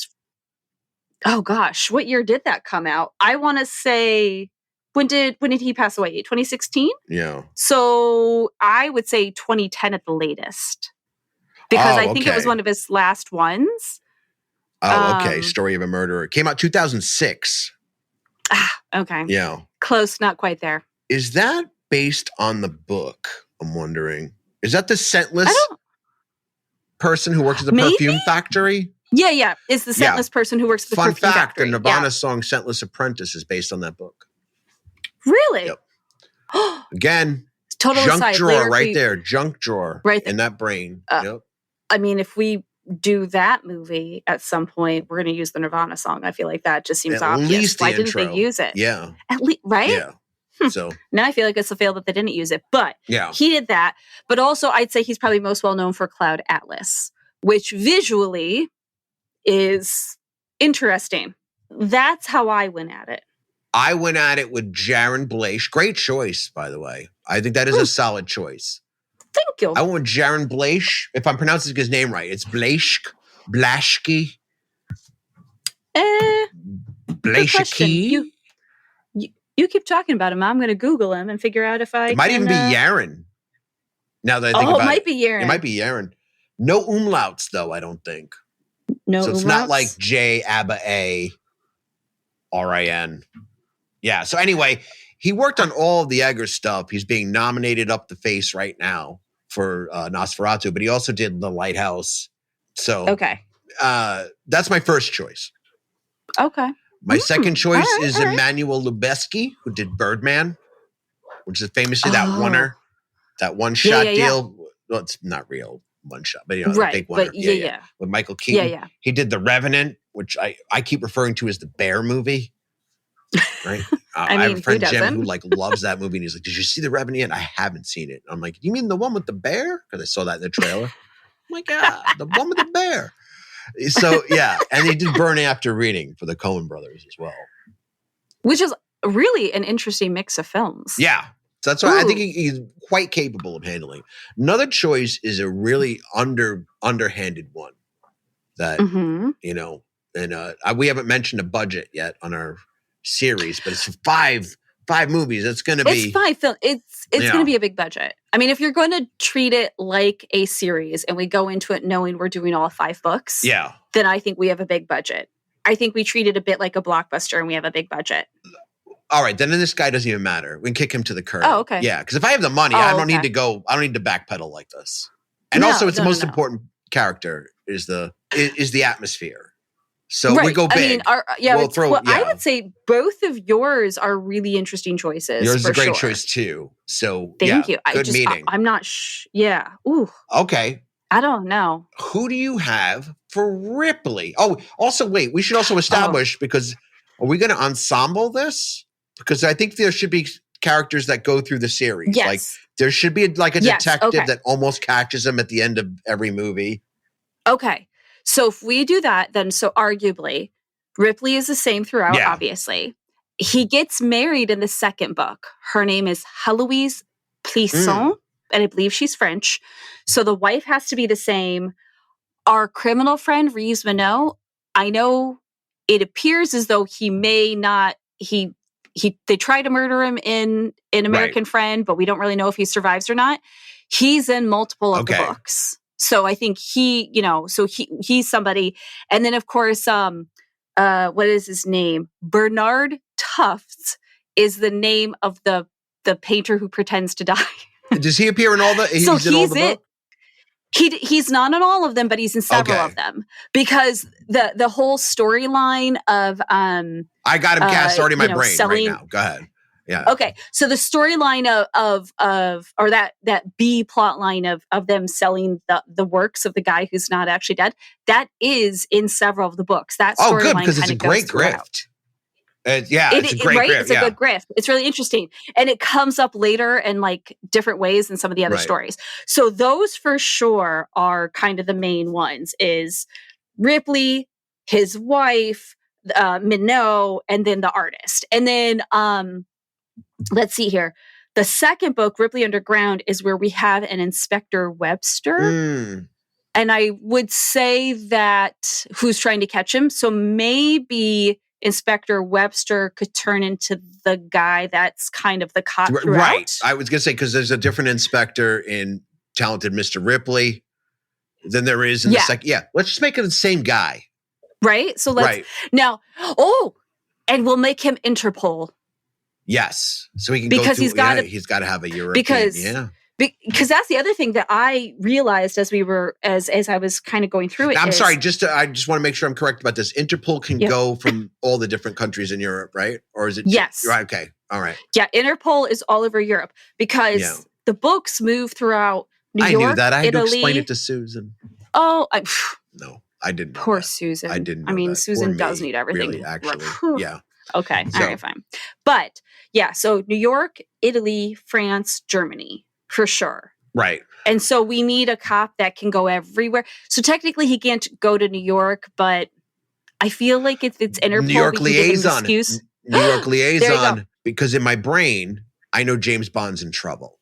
Oh gosh, what year did that come out? I want to say, when did he pass away? 2016? Yeah. So I would say 2010 at the latest. Because I think it was one of his last ones. Oh, okay. Story of a Murderer. Came out 2006. Okay. Yeah. Close, not quite there. Is that based on the book? I'm wondering. Is that the scentless person who works at the perfume factory? Yeah. It's the scentless person who works at the perfume factory. Fun fact, the Nirvana song Scentless Apprentice is based on that book. Really? Yep. Again, total junk aside, drawer right there. Junk drawer in that brain. Yep. I mean, if we do that movie at some point, we're going to use the Nirvana song. I feel like that just seems obvious. Least Why didn't they use it? Yeah. At least, right? Yeah. So now I feel like it's a fail that they didn't use it, but he did that. But also I'd say he's probably most well known for Cloud Atlas, which visually is interesting. That's how I went at it. I went at it with Jaron Blaish. Great choice, by the way. I think that is a solid choice. Thank you. I went with Jaron Blaish. If I'm pronouncing his name right, it's Blaish. Blashki. Blashki. You keep talking about him. I'm going to Google him and figure out if I It might even be Yaron. Now that I think about it might be Yaren. It might be Yaren. No umlauts, though, I don't think. No so it's umlauts? not like J, Abba, A, R-I-N. Yeah, so anyway, he worked on all of the Eggers stuff. He's being nominated up the face right now for Nosferatu, but he also did The Lighthouse. So okay. That's my first choice. Okay. My second choice all right, is Emmanuel Lubezki, who did Birdman, which is famously that one-shot deal. Well, it's not real one-shot, but the big one. But with Michael Keaton. Yeah. He did The Revenant, which I keep referring to as the Bear movie. Right? I have a friend, Jim, who loves that movie, and he's like, "Did you see The Revenant?" I haven't seen it. I'm like, "You mean the one with the bear?" Because I saw that in the trailer. I'm like, "Yeah, the one with the bear." So yeah, and he did Burn After Reading for the Coen brothers as well, which is really an interesting mix of films. Yeah, so that's why I think he's quite capable of handling. Another choice is a really underhanded one that and we haven't mentioned a budget yet on our series, but it's five movies. It's going to be 5 films. It's going to be a big budget. I mean, if you're going to treat it like a series and we go into it knowing we're doing all 5 books, then I think we have a big budget. I think we treat it a bit like a blockbuster and we have a big budget. All right, then this guy doesn't even matter. We can kick him to the curb. Oh, okay. Yeah, because if I have the money, I don't need to go. I don't need to backpedal like this. And also, it's the most important character is the atmosphere. So we go big. I would say both of yours are really interesting choices. Yours is a great choice too. So thank you. Good meeting. I'm not. Yeah. Ooh. Okay. I don't know. Who do you have for Ripley? Oh, also wait. We should also establish because are we going to ensemble this? Because I think there should be characters that go through the series. Yes. Like there should be a detective that almost catches him at the end of every movie. Okay. So if we do that, then arguably Ripley is the same throughout, obviously. He gets married in the second book. Her name is Heloise Plisson, and I believe she's French. So the wife has to be the same. Our criminal friend, Reese Minot, I know it appears as though he may not, they try to murder him in American Friend, but we don't really know if he survives or not. He's in multiple of the books. So I think he's somebody. And then of course, what is his name? Bernard Tufts is the name of the painter who pretends to die. Does he appear in all the? He's in all the books? He's not in all of them, but he's in several of them because the whole storyline of I got him cast already in my brain right now. Go ahead. Yeah. Okay. So the storyline of that B plot line of them selling the works of the guy who's not actually dead, that is in several of the books. That storyline good because it's a great grift. It's a great grift. It's a good grift. It's really interesting. And it comes up later in different ways in some of the other stories. So those for sure are kind of the main ones is Ripley, his wife, Minot, and then the artist. And then let's see here. The second book, Ripley Underground, is where we have an Inspector Webster. And I would say that who's trying to catch him. So maybe Inspector Webster could turn into the guy that's kind of the cop throughout. Right. I was going to say, because there's a different inspector in Talented Mr. Ripley than there is in the second. Yeah. Let's just make it the same guy. Right. So let's now. And we'll make him Interpol. Yes. So he can because he's got to have a European. Because that's the other thing that I realized as I was kind of going through it. I'm sorry, I just want to make sure I'm correct about this. Interpol can go from all the different countries in Europe, right? Or is it? Yes. Right. Okay. All right. Yeah. Interpol is all over Europe because the books move throughout New York, I knew that. I had Italy. to explain it to Susan. Oh, no, I didn't. Poor Susan. I didn't. I mean, Susan does need everything. Really, actually. Yeah. Okay. All right. Fine. But so New York, Italy, France, Germany. For sure. Right. And so we need a cop that can go everywhere. So technically he can't go to New York, but I feel like it's Interpol. New York liaison. New York liaison. Because in my brain, I know James Bond's in trouble,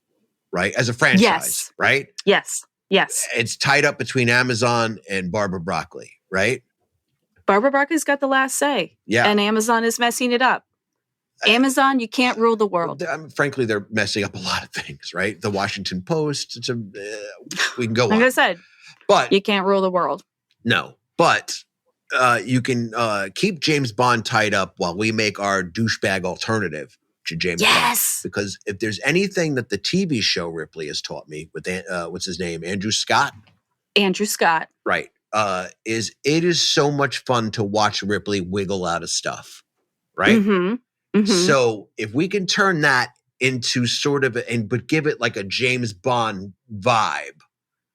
right? As a franchise, right? Yes. It's tied up between Amazon and Barbara Broccoli, right? Barbara Broccoli's got the last say. Yeah. And Amazon is messing it up. Amazon, you can't rule the world. Frankly, they're messing up a lot of things, right? The Washington Post. We can go Like on. I said, but you can't rule the world. No, but you can keep James Bond tied up while we make our douchebag alternative to James Bond. Because if there's anything that the TV show Ripley has taught me with what's his name, Andrew Scott. Right. It is so much fun to watch Ripley wiggle out of stuff. Right. So if we can turn that into sort of but give it like a James Bond vibe,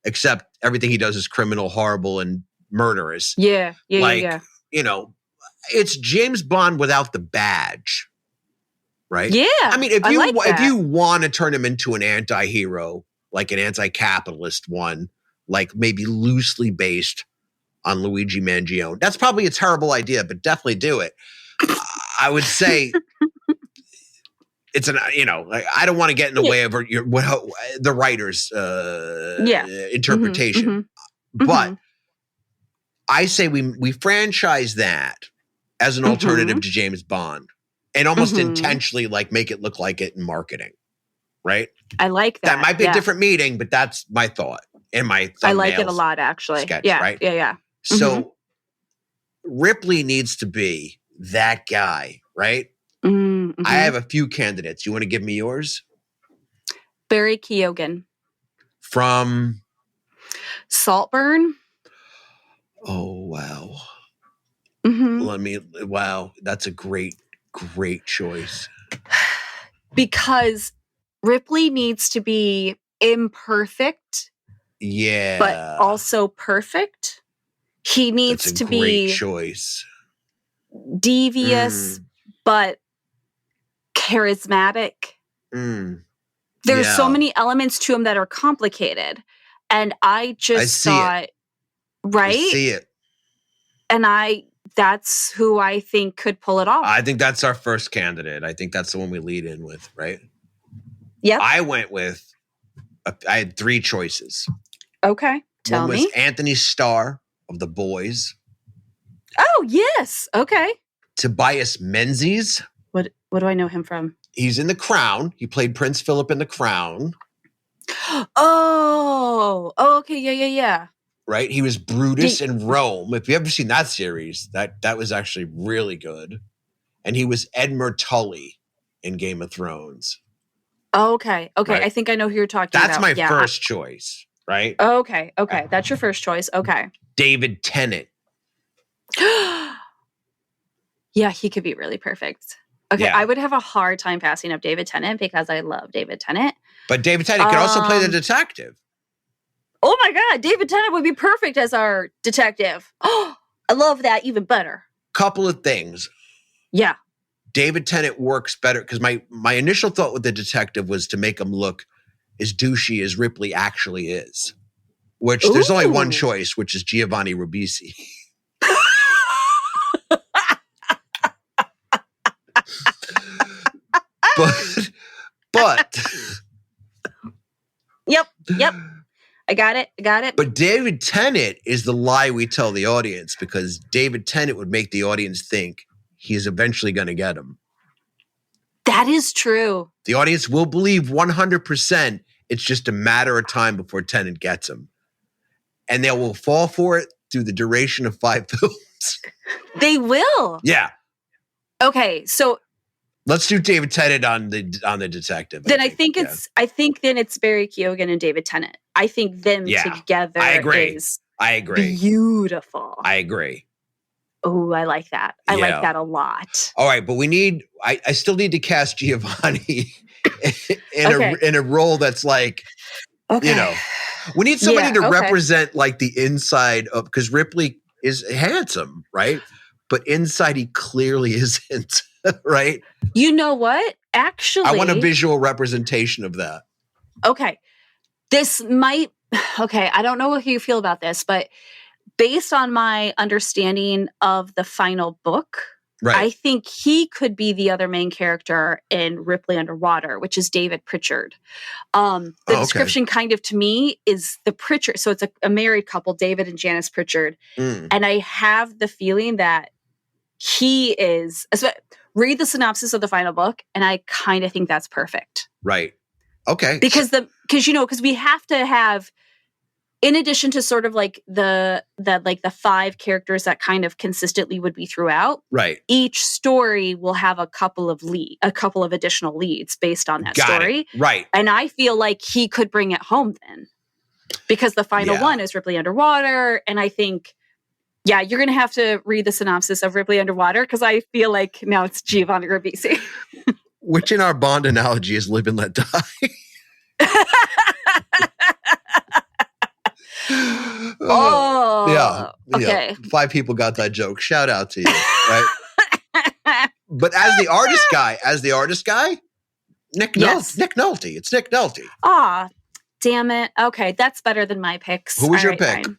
except everything he does is criminal, horrible, and murderous. Yeah. It's James Bond without the badge, right? Yeah. I mean, if you want to turn him into an anti-hero, like an anti-capitalist one, like maybe loosely based on Luigi Mangione, that's probably a terrible idea, but definitely do it. I would say it's I don't want to get in the way of the writer's interpretation, but I say we franchise that as an alternative to James Bond and almost intentionally like make it look like it in marketing, right? I like that. That might be a different meeting, but that's my thought and my thumbnails. I like it a lot, actually. Sketch, yeah, right? Yeah. So Ripley needs to be that guy, right? I have a few candidates. You want to give me yours? Barry Keoghan. From? Saltburn. Oh, wow. Wow. That's a great choice. Because Ripley needs to be imperfect. Yeah. But also perfect. He needs to be great choice. Devious, but charismatic. There's so many elements to him that are complicated. And I thought, right? I see it. And that's who I think could pull it off. I think that's our first candidate. I think that's the one we lead in with, right? Yep. I went with, I had 3 choices. Okay. Tell me. One was Anthony Starr of The Boys. Oh, yes. Okay. Tobias Menzies. What do I know him from? He's in The Crown. He played Prince Philip in The Crown. Oh, okay. Yeah. Right? He was Brutus in Rome. If you ever seen that series, that was actually really good. And he was Edmure Tully in Game of Thrones. Okay. Right. I think I know who you're talking about. That's my first choice, right? Okay. That's your first choice. Okay. David Tennant. Yeah, he could be really perfect. Okay, yeah. I would have a hard time passing up David Tennant because I love David Tennant. But David Tennant could also play the detective. Oh my God, David Tennant would be perfect as our detective. Oh, I love that even better. Couple of things. Yeah. David Tennant works better because my initial thought with the detective was to make him look as douchey as Ripley actually is. Which there's only one choice, which is Giovanni Ribisi. but Yep. I got it. But David Tennant is the lie we tell the audience because David Tennant would make the audience think he's eventually going to get him. That is true. The audience will believe 100% it's just a matter of time before Tennant gets him. And they will fall for it through the duration of 5 films. They will. Yeah. Okay, so let's do David Tennant on the detective. Then I think it's Barry Keoghan and David Tennant. I think them together is beautiful. I agree. Oh, I like that. I like that a lot. All right, but we need I still need to cast Giovanni in a role that's like we need somebody to represent like the inside of, because Ripley is handsome, right? But inside he clearly isn't, right? You know what? Actually, I want a visual representation of that. Okay. I don't know how you feel about this, but based on my understanding of the final book, I think he could be the other main character in Ripley Underwater, which is David Pritchard. The description kind of to me is the Pritchard. So it's a married couple, David and Janice Pritchard. And I have the feeling that he is. Read the synopsis of the final book, and I kind of think that's perfect. Right. Okay. Because we have to have, in addition to sort of like the 5 characters that kind of consistently would be throughout, right. Each story will have a couple of additional leads based on that story. Right. And I feel like he could bring it home then, because the final one is Ripley underwater. And I think, you're going to have to read the synopsis of Ripley underwater, because I feel like now it's Giovanni Ribisi. Which in our Bond analogy is live and let die. Okay. 5 people got that joke. Shout out to you, right? But as the artist guy, Nick Nolte. It's Nick Nolte. Aw, damn it. Okay, that's better than my picks. Who was your pick? Fine.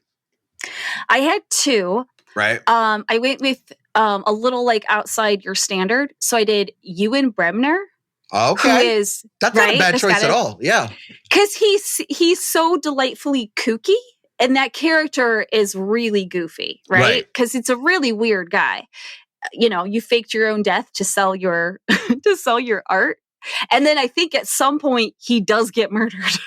I had 2. Right. I went with a little like outside your standard. So I did Ewan Bremner. Okay. That's not a bad choice at all. Yeah. Because he's so delightfully kooky, and that character is really goofy, right? Because it's a really weird guy. You faked your own death to sell your art. And then I think at some point he does get murdered.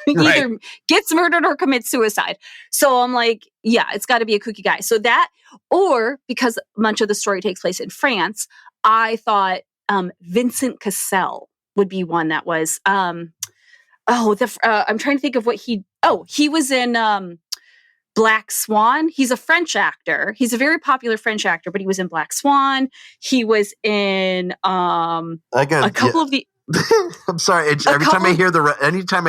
Either gets murdered or commits suicide. So I'm like, it's got to be a kooky guy. So that, or because much of the story takes place in France, I thought Vincent Cassel would be one that was, I'm trying to think of what he was in Black Swan. He's a French actor. He's a very popular French actor, but he was in Black Swan. He was in a couple of the... I'm sorry. Anytime I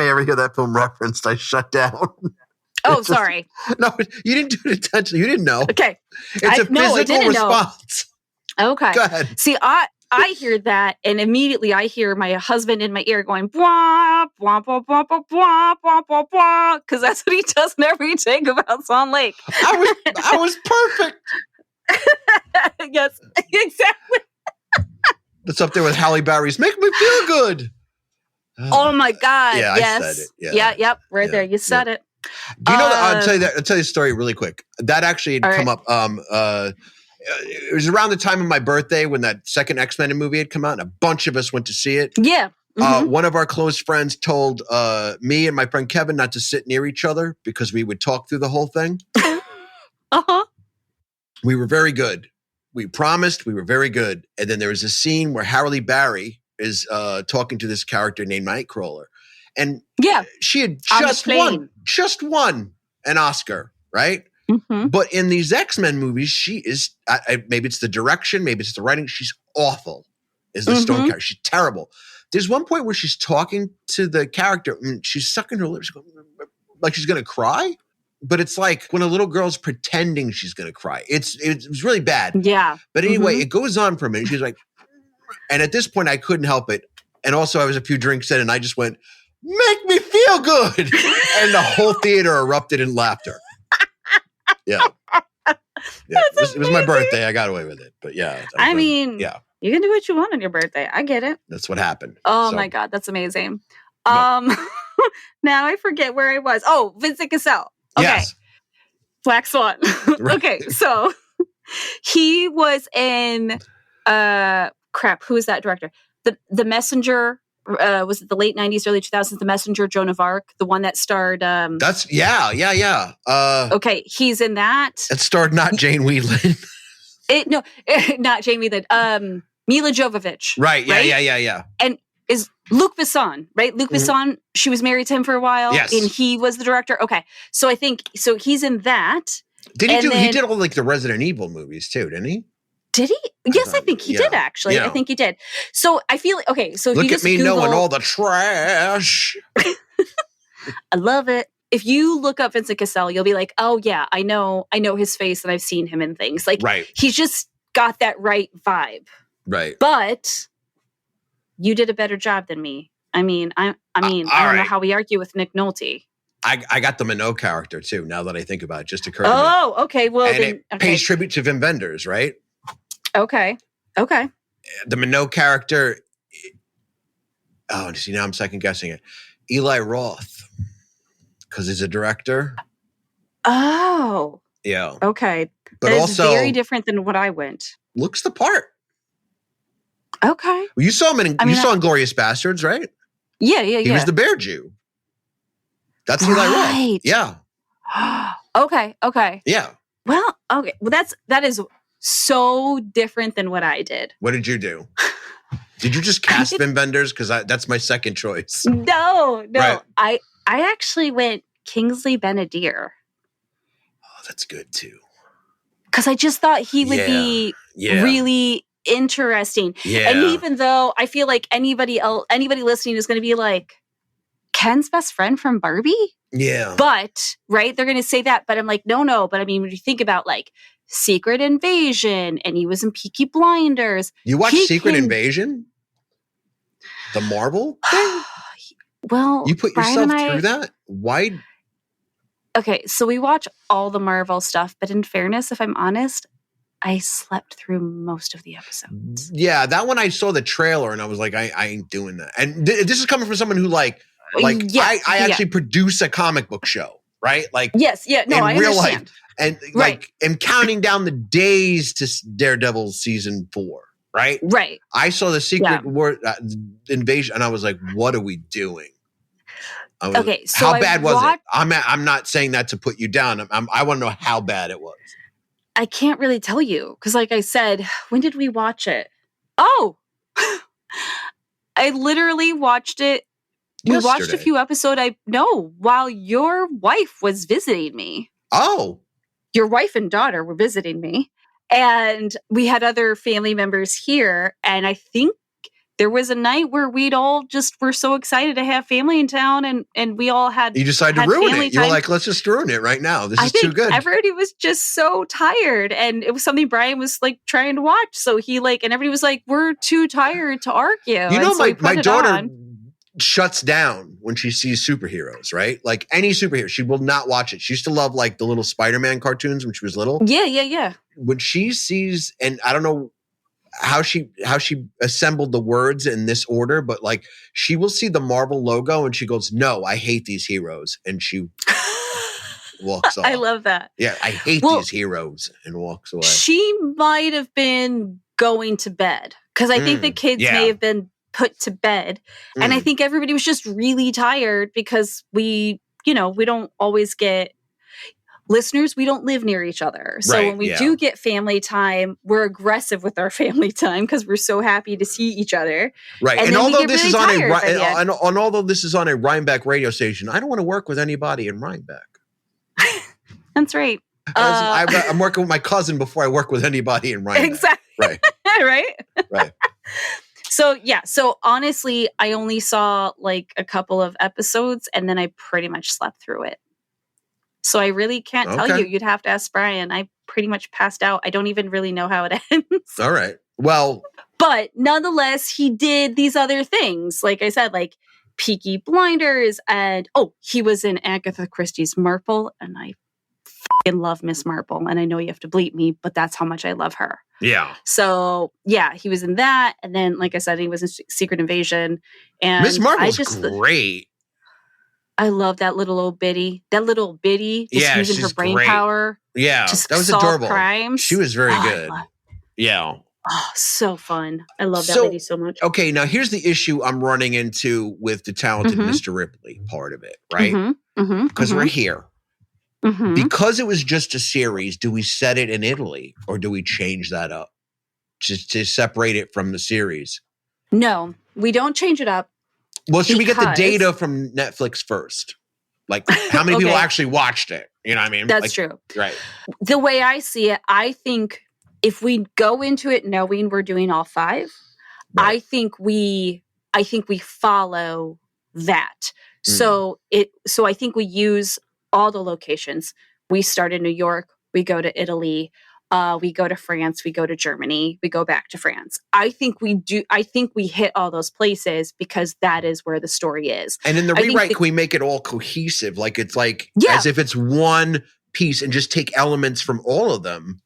ever hear that film referenced, I shut down. Oh, sorry. No, you didn't do it intentionally. You didn't know. Okay. It's a physical response. Know. Okay. Go ahead. See, I hear that, and immediately I hear my husband in my ear going, blah, blah, blah, blah, blah, blah, blah, blah, blah, because that's what he does whenever he take about Swan Lake. I was perfect. Yes, exactly. That's up there with Halle Berry's "Make Me Feel Good." Oh my God! Yeah, yes. I said it. Yep, right there. You said it. Do you know that? I'll tell you a story really quick. That actually had come up. It was around the time of my birthday when that second X-Men movie had come out, and a bunch of us went to see it. Yeah. Mm-hmm. One of our close friends told me and my friend Kevin not to sit near each other because we would talk through the whole thing. Uh-huh. We were very good. We promised we were very good. And then there was a scene where Halle Berry is talking to this character named Nightcrawler. And she had just won an Oscar, right? Mm-hmm. But in these X-Men movies, she is, maybe it's the direction, maybe it's the writing, she's awful is the Stone character. She's terrible. There's one point where she's talking to the character and she's sucking her lips like she's going to cry. But it's like when a little girl's pretending she's going to cry. It's really bad. Yeah. But anyway, it goes on for a minute. She's like, and at this point I couldn't help it. And also I was a few drinks in and I just went, "Make me feel good." And the whole theater erupted in laughter. Yeah. It was my birthday. I got away with it. But yeah. I mean, you can do what you want on your birthday. I get it. That's what happened. Oh my God. That's amazing. Now I forget where I was. Oh, Vincent Cassel. Okay. Yes. Black Swan. Right. Okay. So he was in, who is that director? The Messenger. Was it the late 90s, early 2000s? The Messenger, Joan of Arc, the one that starred. That's yeah. Okay, he's in that. It starred not Jane Whelan. Not Jane Whelan. Mila Jovovich. Right. Yeah. And is Luc Besson, right? Luc Besson. She was married to him for a while. Yes. And he was the director. Okay, so I think he's in that. Did he he did all like the Resident Evil movies too, didn't he? Did he? Yes, I think he did actually. Yeah. I think he did. So I feel okay. So look at me knowing all the trash. I love it. If you look up Vincent Cassel, you'll be like, "Oh yeah, I know his face, and I've seen him in things." Like, he's just got that right vibe. Right. But you did a better job than me. I mean, I don't know how we argue with Nick Nolte. I got the Minot character too. Now that I think about it, just occurred to me. Oh, okay. Well, and then it pays tribute to Wim Wenders, right? Okay. The Minot character. Oh, see, now I'm second guessing it. Eli Roth, because he's a director. Oh. Yeah. Okay. But that also is very different than what I went. looks the part. Okay. Well, you saw him in Inglourious Bastards, right? Yeah. He was the bear Jew. That's Eli Roth. Yeah. Okay. Yeah. Well, okay. Well, that is so different than what I did. What did you do? Did you just cast Wim Wenders? Because that's my second choice. No. Right. I actually went Kingsley Ben-Adir. Oh, that's good too. Because I just thought he would be really interesting. Yeah. And even though I feel like anybody listening is going to be like, Ken's best friend from Barbie? Yeah. But, right, they're going to say that. But I'm like, no. But I mean, when you think about like Secret Invasion and he was in Peaky Blinders. You watched Secret Invasion? The Marvel thing? Well, you put yourself through that? Why? Okay, so we watch all the Marvel stuff, but in fairness, if I'm honest, I slept through most of the episodes. Yeah, that one I saw the trailer and I was like, I ain't doing that. And this is coming from someone who I actually produce a comic book show, right? Like, I real understand. Life, and like, am counting down the days to Daredevil season 4, right? Right. I saw the Secret War Invasion, and I was like, what are we doing? Okay, so how bad was it? I'm not saying that to put you down. I want to know how bad it was. I can't really tell you because, like I said, when did we watch it? Oh, I literally watched it. Yesterday. We watched a few episodes. While your wife was visiting me. Oh, your wife and daughter were visiting me, and we had other family members here. And I think there was a night where we'd all just were so excited to have family in town, and we all had. You decided to ruin it. You were like, let's just ruin it right now. This is too good. Everybody was just so tired, and it was something Brian was like trying to watch. So he and everybody was like, "We're too tired to argue." You know, my daughter shuts down when she sees superheroes, right? Like any superhero, she will not watch it. She used to love like the little Spider-Man cartoons when she was little. Yeah. When she sees, and I don't know how she assembled the words in this order, but like she will see the Marvel logo and she goes, "No, I hate these heroes," and she walks off. I love that. Yeah, I hate these heroes, and walks away. She might have been going to bed because I think the kids may have been put to bed, and I think everybody was just really tired because we don't always get. Listeners, we don't live near each other. So when we do get family time, we're aggressive with our family time because we're so happy to see each other. Right. And although this is although this is on a Rhinebeck radio station, I don't want to work with anybody in Rhinebeck. That's right. I'm working with my cousin before I work with anybody in Rhinebeck. Exactly. Right. Right. So honestly, I only saw like a couple of episodes and then I pretty much slept through it. So I really can't tell you. You'd have to ask Brian. I pretty much passed out. I don't even really know how it ends. All right. Well. But nonetheless, he did these other things. Like I said, like Peaky Blinders. And, he was in Agatha Christie's Marple. And I fucking love Miss Marple. And I know you have to bleep me, but that's how much I love her. Yeah. So, yeah, he was in that. And then, like I said, he was in Secret Invasion. And Miss Marple's great. I love that little old biddy. Just using her brain power. Yeah, to that was solve adorable. Crimes. She was very good. Yeah. Oh, so fun. I love that lady so much. Okay, now here's the issue I'm running into with the talented Mr. Ripley part of it, right? Because we're here. Because it was just a series, do we set it in Italy or do we change that up to separate it from the series? No, we don't change it up. Well, should we get the data from Netflix first? Like, how many people actually watched it? You know what I mean? That's true. Right. The way I see it, I think if we go into it knowing we're doing all 5, I think we follow that. So I think we use all the locations. We start in New York, we go to Italy, we go to France, we go to Germany, we go back to France. I think we hit all those places because that is where the story is. And in the rewrite, can we make it all cohesive? Like it's like as if it's one piece and just take elements from all of them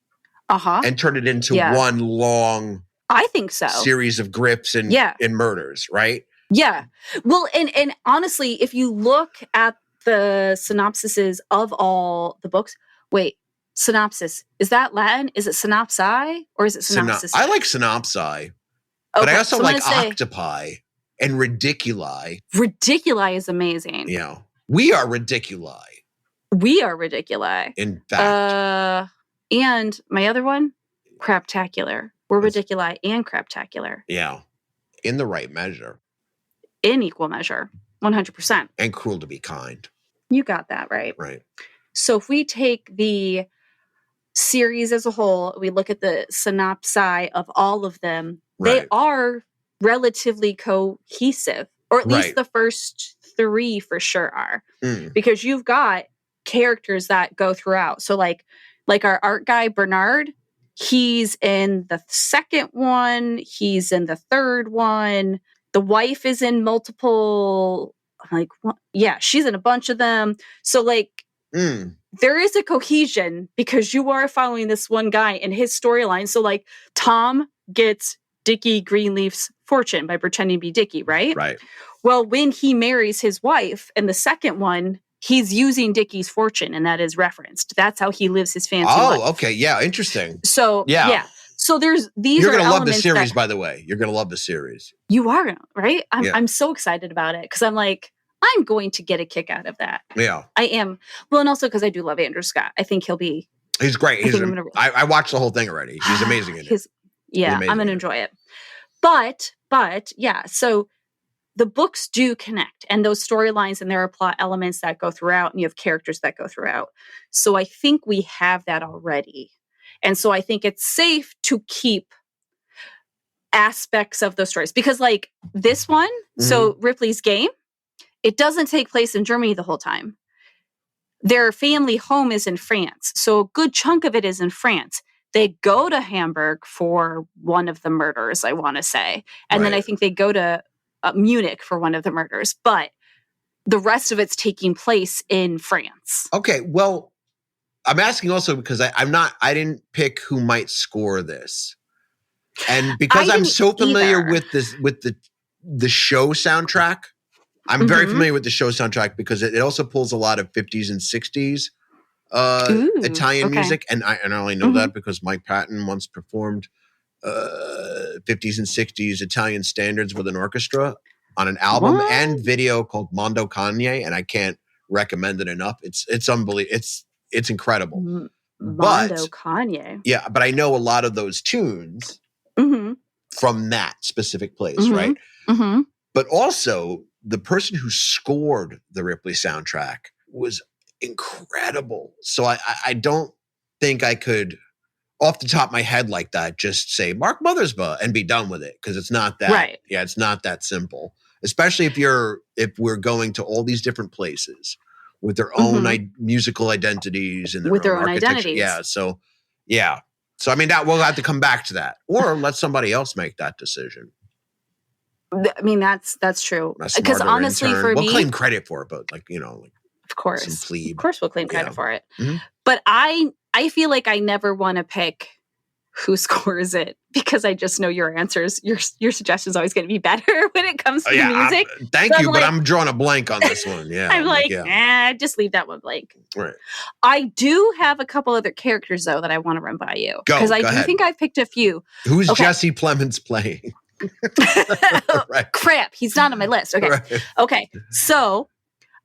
and turn it into one long I think so. series of grips and murders, right? Yeah. Well, and honestly, if you look at the synopsises of all the books, wait, synopsis. Is that Latin? Is it synopsi or is it synopsis? I like synopsi, but I also like octopi and ridiculi. Ridiculi is amazing. Yeah. We are ridiculi. We are ridiculi. In fact. And my other one, craptacular. We're ridiculi and craptacular. Yeah. In the right measure. In equal measure. 100%. And cruel to be kind. You got that right. Right. So if we take the series as a whole, we look at the synopsi of all of them, they are relatively cohesive, or at least the first 3 for sure are, because you've got characters that go throughout. So like our art guy, Bernard, he's in the second one, he's in the third one. The wife is in multiple, she's in a bunch of them. So there is a cohesion because you are following this one guy and his storyline. So Tom gets Dickie Greenleaf's fortune by pretending to be Dickie, right? Right. Well, when he marries his wife in the second one, he's using Dickie's fortune, and that is referenced. That's how he lives his fancy life. Oh, okay. Yeah, interesting. So, yeah. So these You're are going to love the series, by the way. You're going to love the series. You are, right? I'm so excited about it because I'm going to get a kick out of that. Yeah. I am. Well, and also because I do love Andrew Scott. I think he'll be... He's great. I watched the whole thing already. He's amazing in it. Yeah, I'm going to enjoy it. But, yeah, so the books do connect, and those storylines, and there are plot elements that go throughout, and you have characters that go throughout. So I think we have that already. And so I think it's safe to keep aspects of those stories. Because this one, so Ripley's Game, it doesn't take place in Germany the whole time. Their family home is in France. So a good chunk of it is in France. They go to Hamburg for one of the murders, I want to say. And then I think they go to Munich for one of the murders. But the rest of it's taking place in France. Okay, well, I'm asking also because I didn't pick who might score this. And because I'm so familiar with the show soundtrack, I'm very familiar with the show soundtrack because it also pulls a lot of 50s and 60s Italian music. And I only know that because Mike Patton once performed 50s and 60s Italian standards with an orchestra on an album and video called Mondo Cane, and I can't recommend it enough. It's unbelievable. It's incredible. Mondo Cane. Yeah, but I know a lot of those tunes from that specific place, right? But also, the person who scored the Ripley soundtrack was incredible. So I don't think I could, off the top of my head like that, just say Mark Mothersbaugh and be done with it, because it's not that. Right. Yeah, it's not that simple. Especially if we're going to all these different places with their own musical identities and their own identities. Yeah. So, yeah. So, I mean, that we'll have to come back to that, or let somebody else make that decision. I mean, that's true. Because honestly, for me, we'll claim credit for it, but of course, we'll claim credit for it. But I feel like I never want to pick who scores it because I just know your answers. Your suggestion's always going to be better when it comes to music. Thank you, but I'm drawing a blank on this one. Yeah, I'm just leave that one blank. Right. I do have a couple other characters though that I want to run by you because I do think I've picked a few. Who's Jesse Plemons playing? Right. Crap, he's not on my list. Okay. Right. Okay. So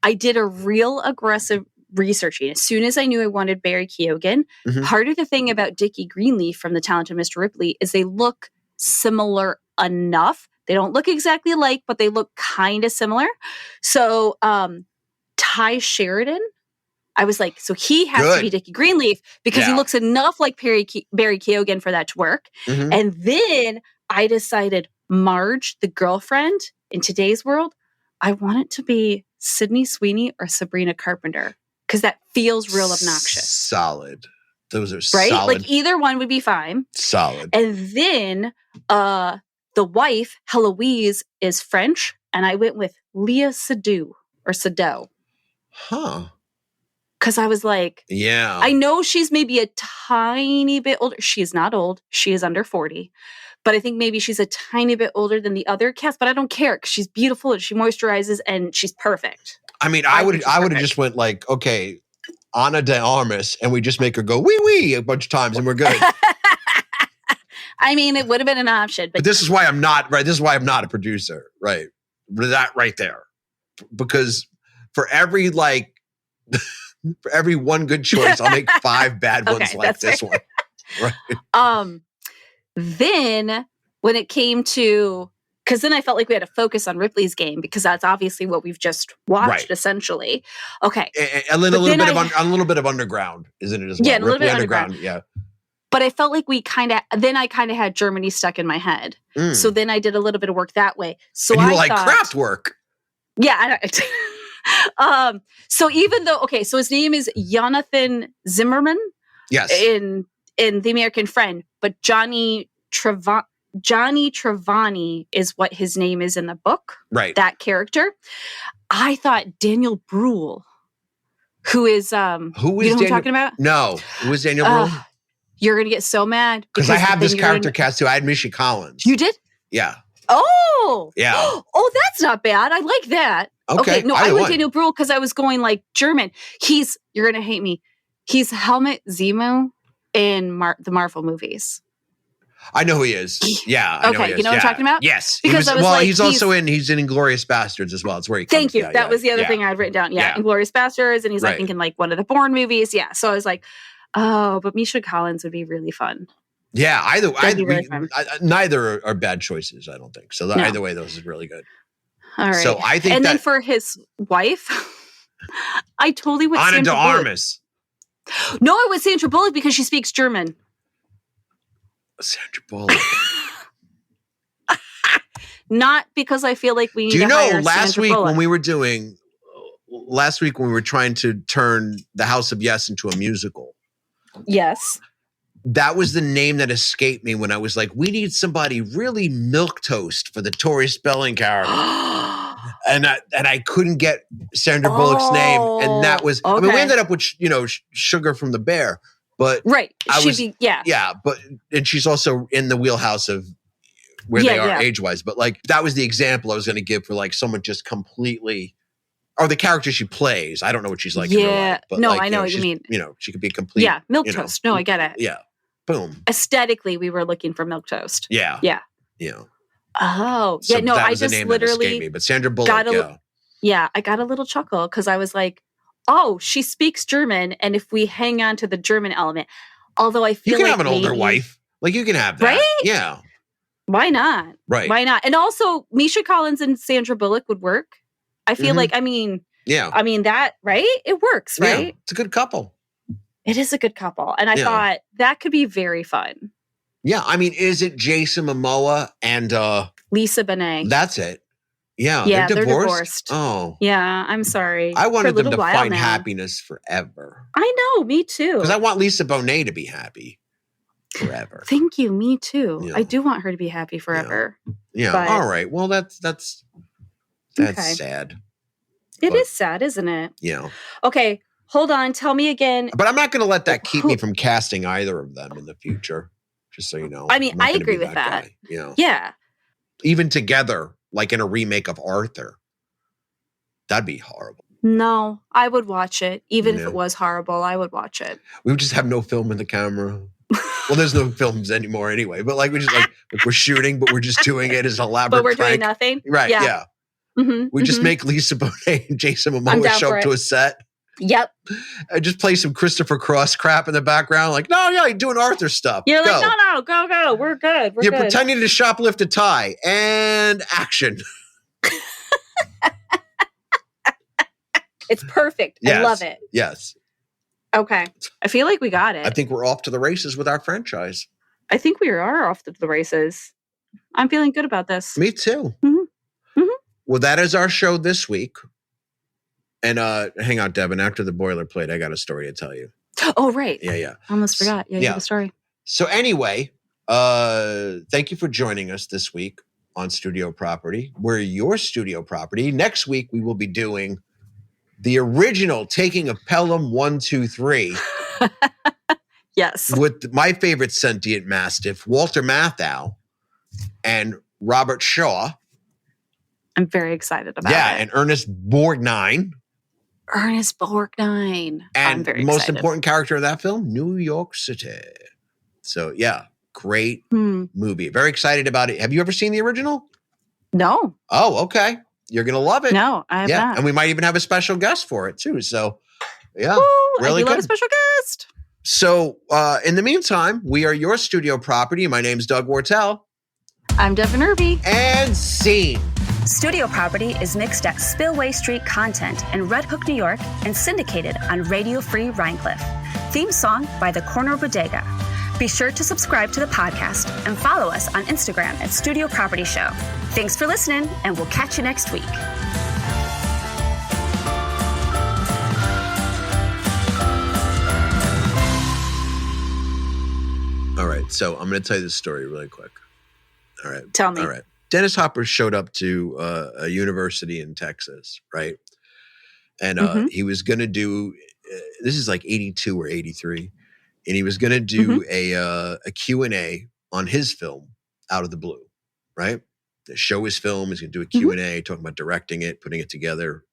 I did a real aggressive researching. As soon as I knew I wanted Barry Keoghan, part of the thing about Dickie Greenleaf from The Talented Mr. Ripley is they look similar enough. They don't look exactly alike, but they look kind of similar. So Ty Sheridan, I was like, so he has to be Dickie Greenleaf because he looks enough like Barry Keoghan for that to work. And then I decided Marge, the girlfriend in today's world, I want it to be Sydney Sweeney or Sabrina Carpenter because that feels real obnoxious. Solid. Those are right? solid. Like either one would be fine. Solid. And then the wife, Heloise, is French, and I went with Leah Seydoux or Seydoux. Huh. Because I was like, yeah, I know she's maybe a tiny bit older. She is not old. She is under 40. But I think maybe she's a tiny bit older than the other cast, but I don't care because she's beautiful and she moisturizes and she's perfect. I mean, I would have just went like, okay, Ana de Armas, and we just make her go wee wee a bunch of times, and we're good. I mean, it would have been an option, But this is why I'm not right. This is why I'm not a producer, right? That right there, because for every for every one good choice, I'll make 5 bad ones like this one. Right. Then when it came to, because then I felt like we had to focus on Ripley's game because that's obviously what we've just watched, essentially. Okay, and then a little bit of Underground, isn't it as well? Yeah, a little bit of Underground. Yeah. But I felt like I kind of had Germany stuck in my head. So then I did a little bit of work that way. So and you were like craft work. Yeah. So even though, so his name is Jonathan Zimmerman. Yes. In The American Friend, but Johnny Trevani is what his name is in the book. Right. That character. I thought Daniel Bruhl, who is you know who I'm talking about? No. Who is Daniel Bruhl? You're going to get so mad. Because I have this character cast too. I had Misha Collins. You did? Yeah. Oh. Yeah. Oh, that's not bad. I like that. Okay. No, I went Daniel Bruhl because I was going like German. You're going to hate me. He's Helmut Zemo in the Marvel movies. I know who he is. Yeah. I know who he is. You know what I'm talking about? Yes. Because he's in Inglourious Bastards as well. It's where he comes. Thank you. That was the other thing I had written down. Yeah. Inglourious Bastards. And he's, I think, in like one of the Bourne movies. Yeah. So I was like, oh, but Misha Collins would be really fun. Yeah. Neither are bad choices, I don't think. So either way, those is really good. All right. So I think then for his wife, I totally went Ana de Armas. No, it was Sandra Bullock because she speaks German. Sandra Bullock. Not because I feel like we need to hire Sandra Bullock. When we were trying to turn The House of Yes into a musical. Yes. That was the name that escaped me when I was like, we need somebody really milquetoast for the Tori Spelling character. And I couldn't get Sandra Bullock's name. And that was, I mean, we ended up with, Sugar from the Bear. But and she's also in the wheelhouse of where they are age-wise. But like, that was the example I was going to give for like someone just completely, or the character she plays. I don't know what she's like in real life. But no, I know what you mean. She could be complete. Yeah, milquetoast. No, I get it. Yeah. Boom. Aesthetically, we were looking for milquetoast. Yeah. Yeah. Yeah. Oh, yeah. No, I just literally me, but Sandra Bullock. I got a little chuckle because I was like, oh, she speaks German, and if we hang on to the German element, although I feel you can have an older wife, like you can have that, right? Yeah. Why not? Right. Why not? And also, Misha Collins and Sandra Bullock would work. I feel like, I mean, that, right? It works, right? Yeah, it's a good couple. It is a good couple. And I thought that could be very fun. Yeah. I mean, is it Jason Momoa and Lisa Bonet? That's it. Yeah. Yeah, they're divorced. Oh. Yeah, I'm sorry. I wanted them to find happiness forever. I know, me too. Because I want Lisa Bonet to be happy forever. Thank you, me too. Yeah. I do want her to be happy forever. Yeah. But, all right. Well, that's sad. It is sad, isn't it? Yeah. Okay. Hold on. Tell me again. But I'm not going to let that keep me from casting either of them in the future. Just so you know. I mean, I agree with that. Yeah. Even together, like in a remake of Arthur. That'd be horrible. No, I would watch it. Even if it was horrible, I would watch it. We would just have no film in the camera. Well, there's no films anymore anyway. But like we just like we're shooting, but we're just doing it as elaborate. But we're prank. doing nothing. Right. Yeah. We just make Lisa Bonet and Jason Momoa show up to a set. Yep. And just play some Christopher Cross crap in the background. Like, no, you're doing Arthur stuff. You're like, no, go. We're good. You're pretending to shoplift a tie. And action. It's perfect. Yes. I love it. Yes. Okay. I feel like we got it. I think we're off to the races with our franchise. I think we are off to the races. I'm feeling good about this. Me too. Well, that is our show this week. And hang on, Devin. After the boilerplate, I got a story to tell you. Oh, right. Yeah. I almost forgot. Yeah, you have a story. So anyway, thank you for joining us this week on Studio Property. We're your Studio Property. Next week, we will be doing the original Taking of Pelham 1, 2, 3. Yes. With my favorite sentient mastiff, Walter Matthau, and Robert Shaw. I'm very excited about it. Yeah, and Ernest Borgnine. Ernest Borgnine. I'm And very most excited. important character of that film, New York City. So yeah, great movie. Very excited about it. Have you ever seen the original? No. Oh, okay. You're going to love it. No, I have not. And we might even have a special guest for it too. So yeah, Woo, really I do love good. a special guest. So in the meantime, we are your studio property. My name's Doug Wartell. I'm Devin Irby. And scene. Studio Property is mixed at Spillway Street Content in Red Hook, New York, and syndicated on Radio Free Rhinecliff. Theme song by The Corner Bodega. Be sure to subscribe to the podcast and follow us on Instagram at Studio Property Show. Thanks for listening, and we'll catch you next week. All right, so I'm going to tell you this story really quick. All right. Tell me. All right. Dennis Hopper showed up to a university in Texas, right? And he was going to do, this is like 82 or 83, and he was going to do a Q&A on his film, Out of the Blue, right? To show his film, he's going to do a Q&A, talking about directing it, putting it together,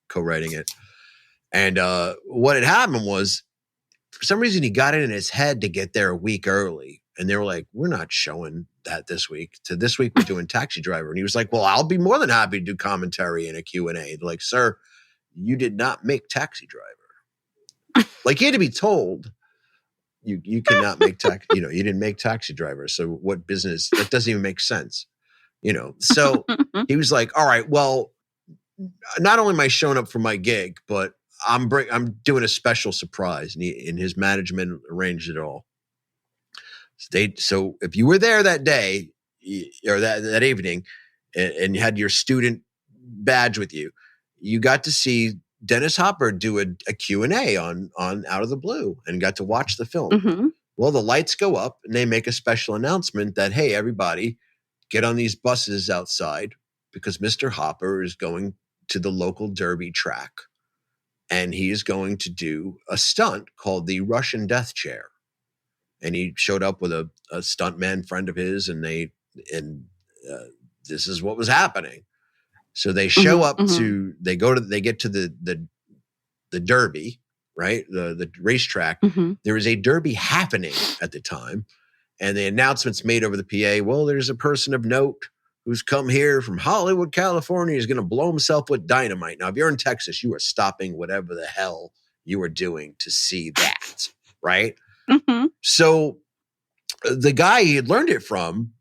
co-writing it. And what had happened was, for some reason, he got it in his head to get there a week early. And they were like, we're not showing that this week. So this week we're doing Taxi Driver. And he was like, well, I'll be more than happy to do commentary and a Q&A. They're like, sir, you did not make Taxi Driver. Like, he had to be told, you cannot make you didn't make Taxi Driver. So what business? That doesn't even make sense. So he was like, all right, well, not only am I showing up for my gig, but I'm doing a special surprise. And his management arranged it all. So if you were there that day or that evening and you had your student badge with you, you got to see Dennis Hopper do a Q&A on Out of the Blue and got to watch the film. Well, the lights go up and they make a special announcement that, hey, everybody, get on these buses outside because Mr. Hopper is going to the local derby track and he is going to do a stunt called the Russian Death Chair. And he showed up with a stuntman friend of his, and this is what was happening. So they show up they get to the derby, right? The racetrack. There is a derby happening at the time, and the announcement's made over the PA. Well, there's a person of note who's come here from Hollywood, California. He's going to blow himself with dynamite. Now, if you're in Texas, you are stopping whatever the hell you are doing to see that, right? So the guy he had learned it from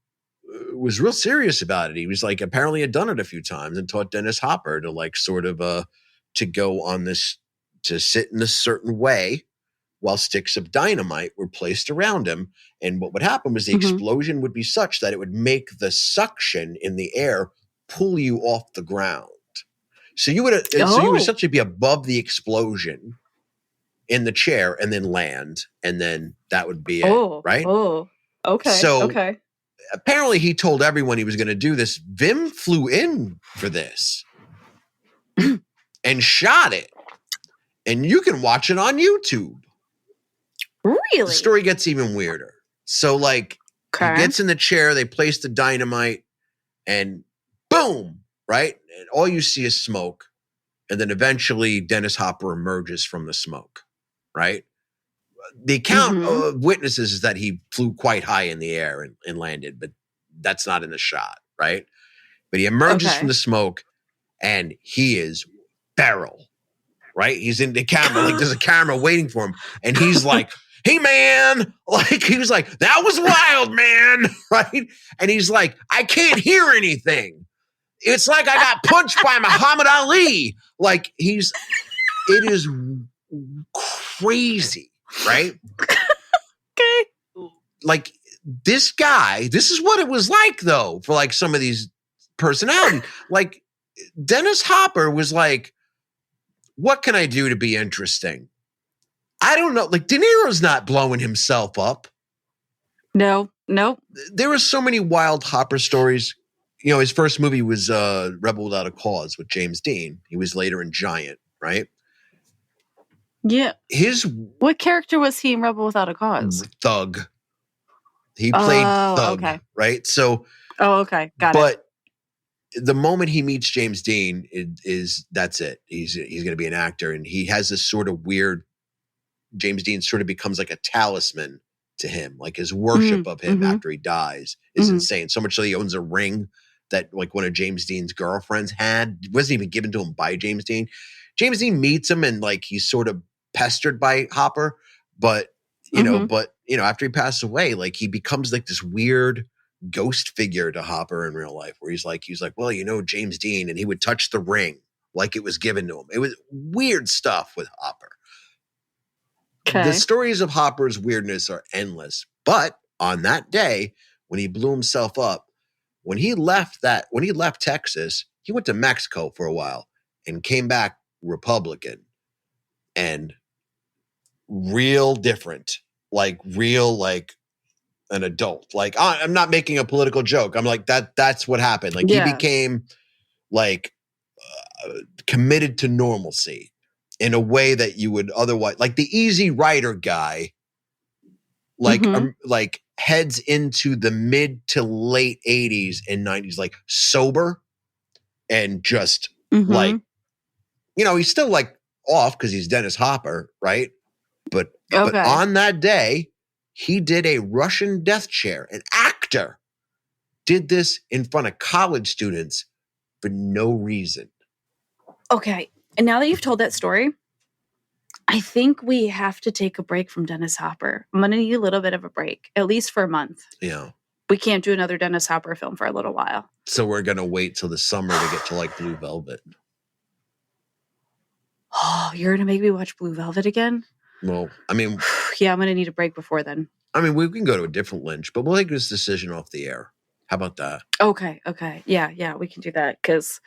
was real serious about it. He was like, apparently had done it a few times and taught Dennis Hopper to like sort of to go on this, to sit in a certain way while sticks of dynamite were placed around him. And what would happen was the explosion would be such that it would make the suction in the air pull you off the ground. So you would essentially be above the explosion in the chair and then land, and then that would be it, right? Oh, okay. So apparently he told everyone he was going to do this. Vim flew in for this and shot it, and you can watch it on YouTube. Really? The story gets even weirder. So like he gets in the chair, they place the dynamite, and boom, right? And all you see is smoke, and then eventually Dennis Hopper emerges from the smoke. Right. The account of witnesses is that he flew quite high in the air and landed, but that's not in the shot. Right. But he emerges from the smoke and he is feral. Right. He's in the camera. Like there's a camera waiting for him. And he's like, hey, man. Like he was like, that was wild, man. Right. And he's like, I can't hear anything. It's like I got punched by Muhammad Ali. Like it is crazy, right? Okay. Like this guy, this is what it was like though, for like some of these personalities. Like Dennis Hopper was like, what can I do to be interesting? I don't know. Like De Niro's not blowing himself up. No. There were so many wild Hopper stories. You know, his first movie was Rebel Without a Cause with James Dean. He was later in Giant, right? Yeah. What character was he in Rebel Without a Cause? Thug. He played Thug, okay. right? So. Oh, okay. Got it. But the moment he meets James Dean that's it. He's going to be an actor, and he has this sort of weird. James Dean sort of becomes like a talisman to him, like his worship of him after he dies is insane. So much so he owns a ring that like one of James Dean's girlfriends had. It wasn't even given to him by James Dean. James Dean meets him and like he's sort of pestered by Hopper, but after he passes away, like he becomes like this weird ghost figure to Hopper in real life, where he's like, well, James Dean, and he would touch the ring like it was given to him. It was weird stuff with Hopper. Okay. The stories of Hopper's weirdness are endless, but on that day when he blew himself up, when he left Texas, he went to Mexico for a while and came back Republican and real different, like an adult. Like, I'm not making a political joke. I'm like, that's what happened. Like he became like committed to normalcy in a way that you would otherwise, like the Easy Rider guy, like heads into the mid to late 80s and 90s, like sober and just like, he's still like off because he's Dennis Hopper, right? But on that day, he did a Russian death chair. An actor did this in front of college students for no reason. Okay. And now that you've told that story, I think we have to take a break from Dennis Hopper. I'm going to need a little bit of a break, at least for a month. Yeah. We can't do another Dennis Hopper film for a little while. So we're going to wait till the summer to get to like Blue Velvet. Oh, you're going to make me watch Blue Velvet again? Well, I mean... yeah, I'm going to need a break before then. I mean, we can go to a different Lynch, but we'll take this decision off the air. How about that? Okay. Yeah, we can do that because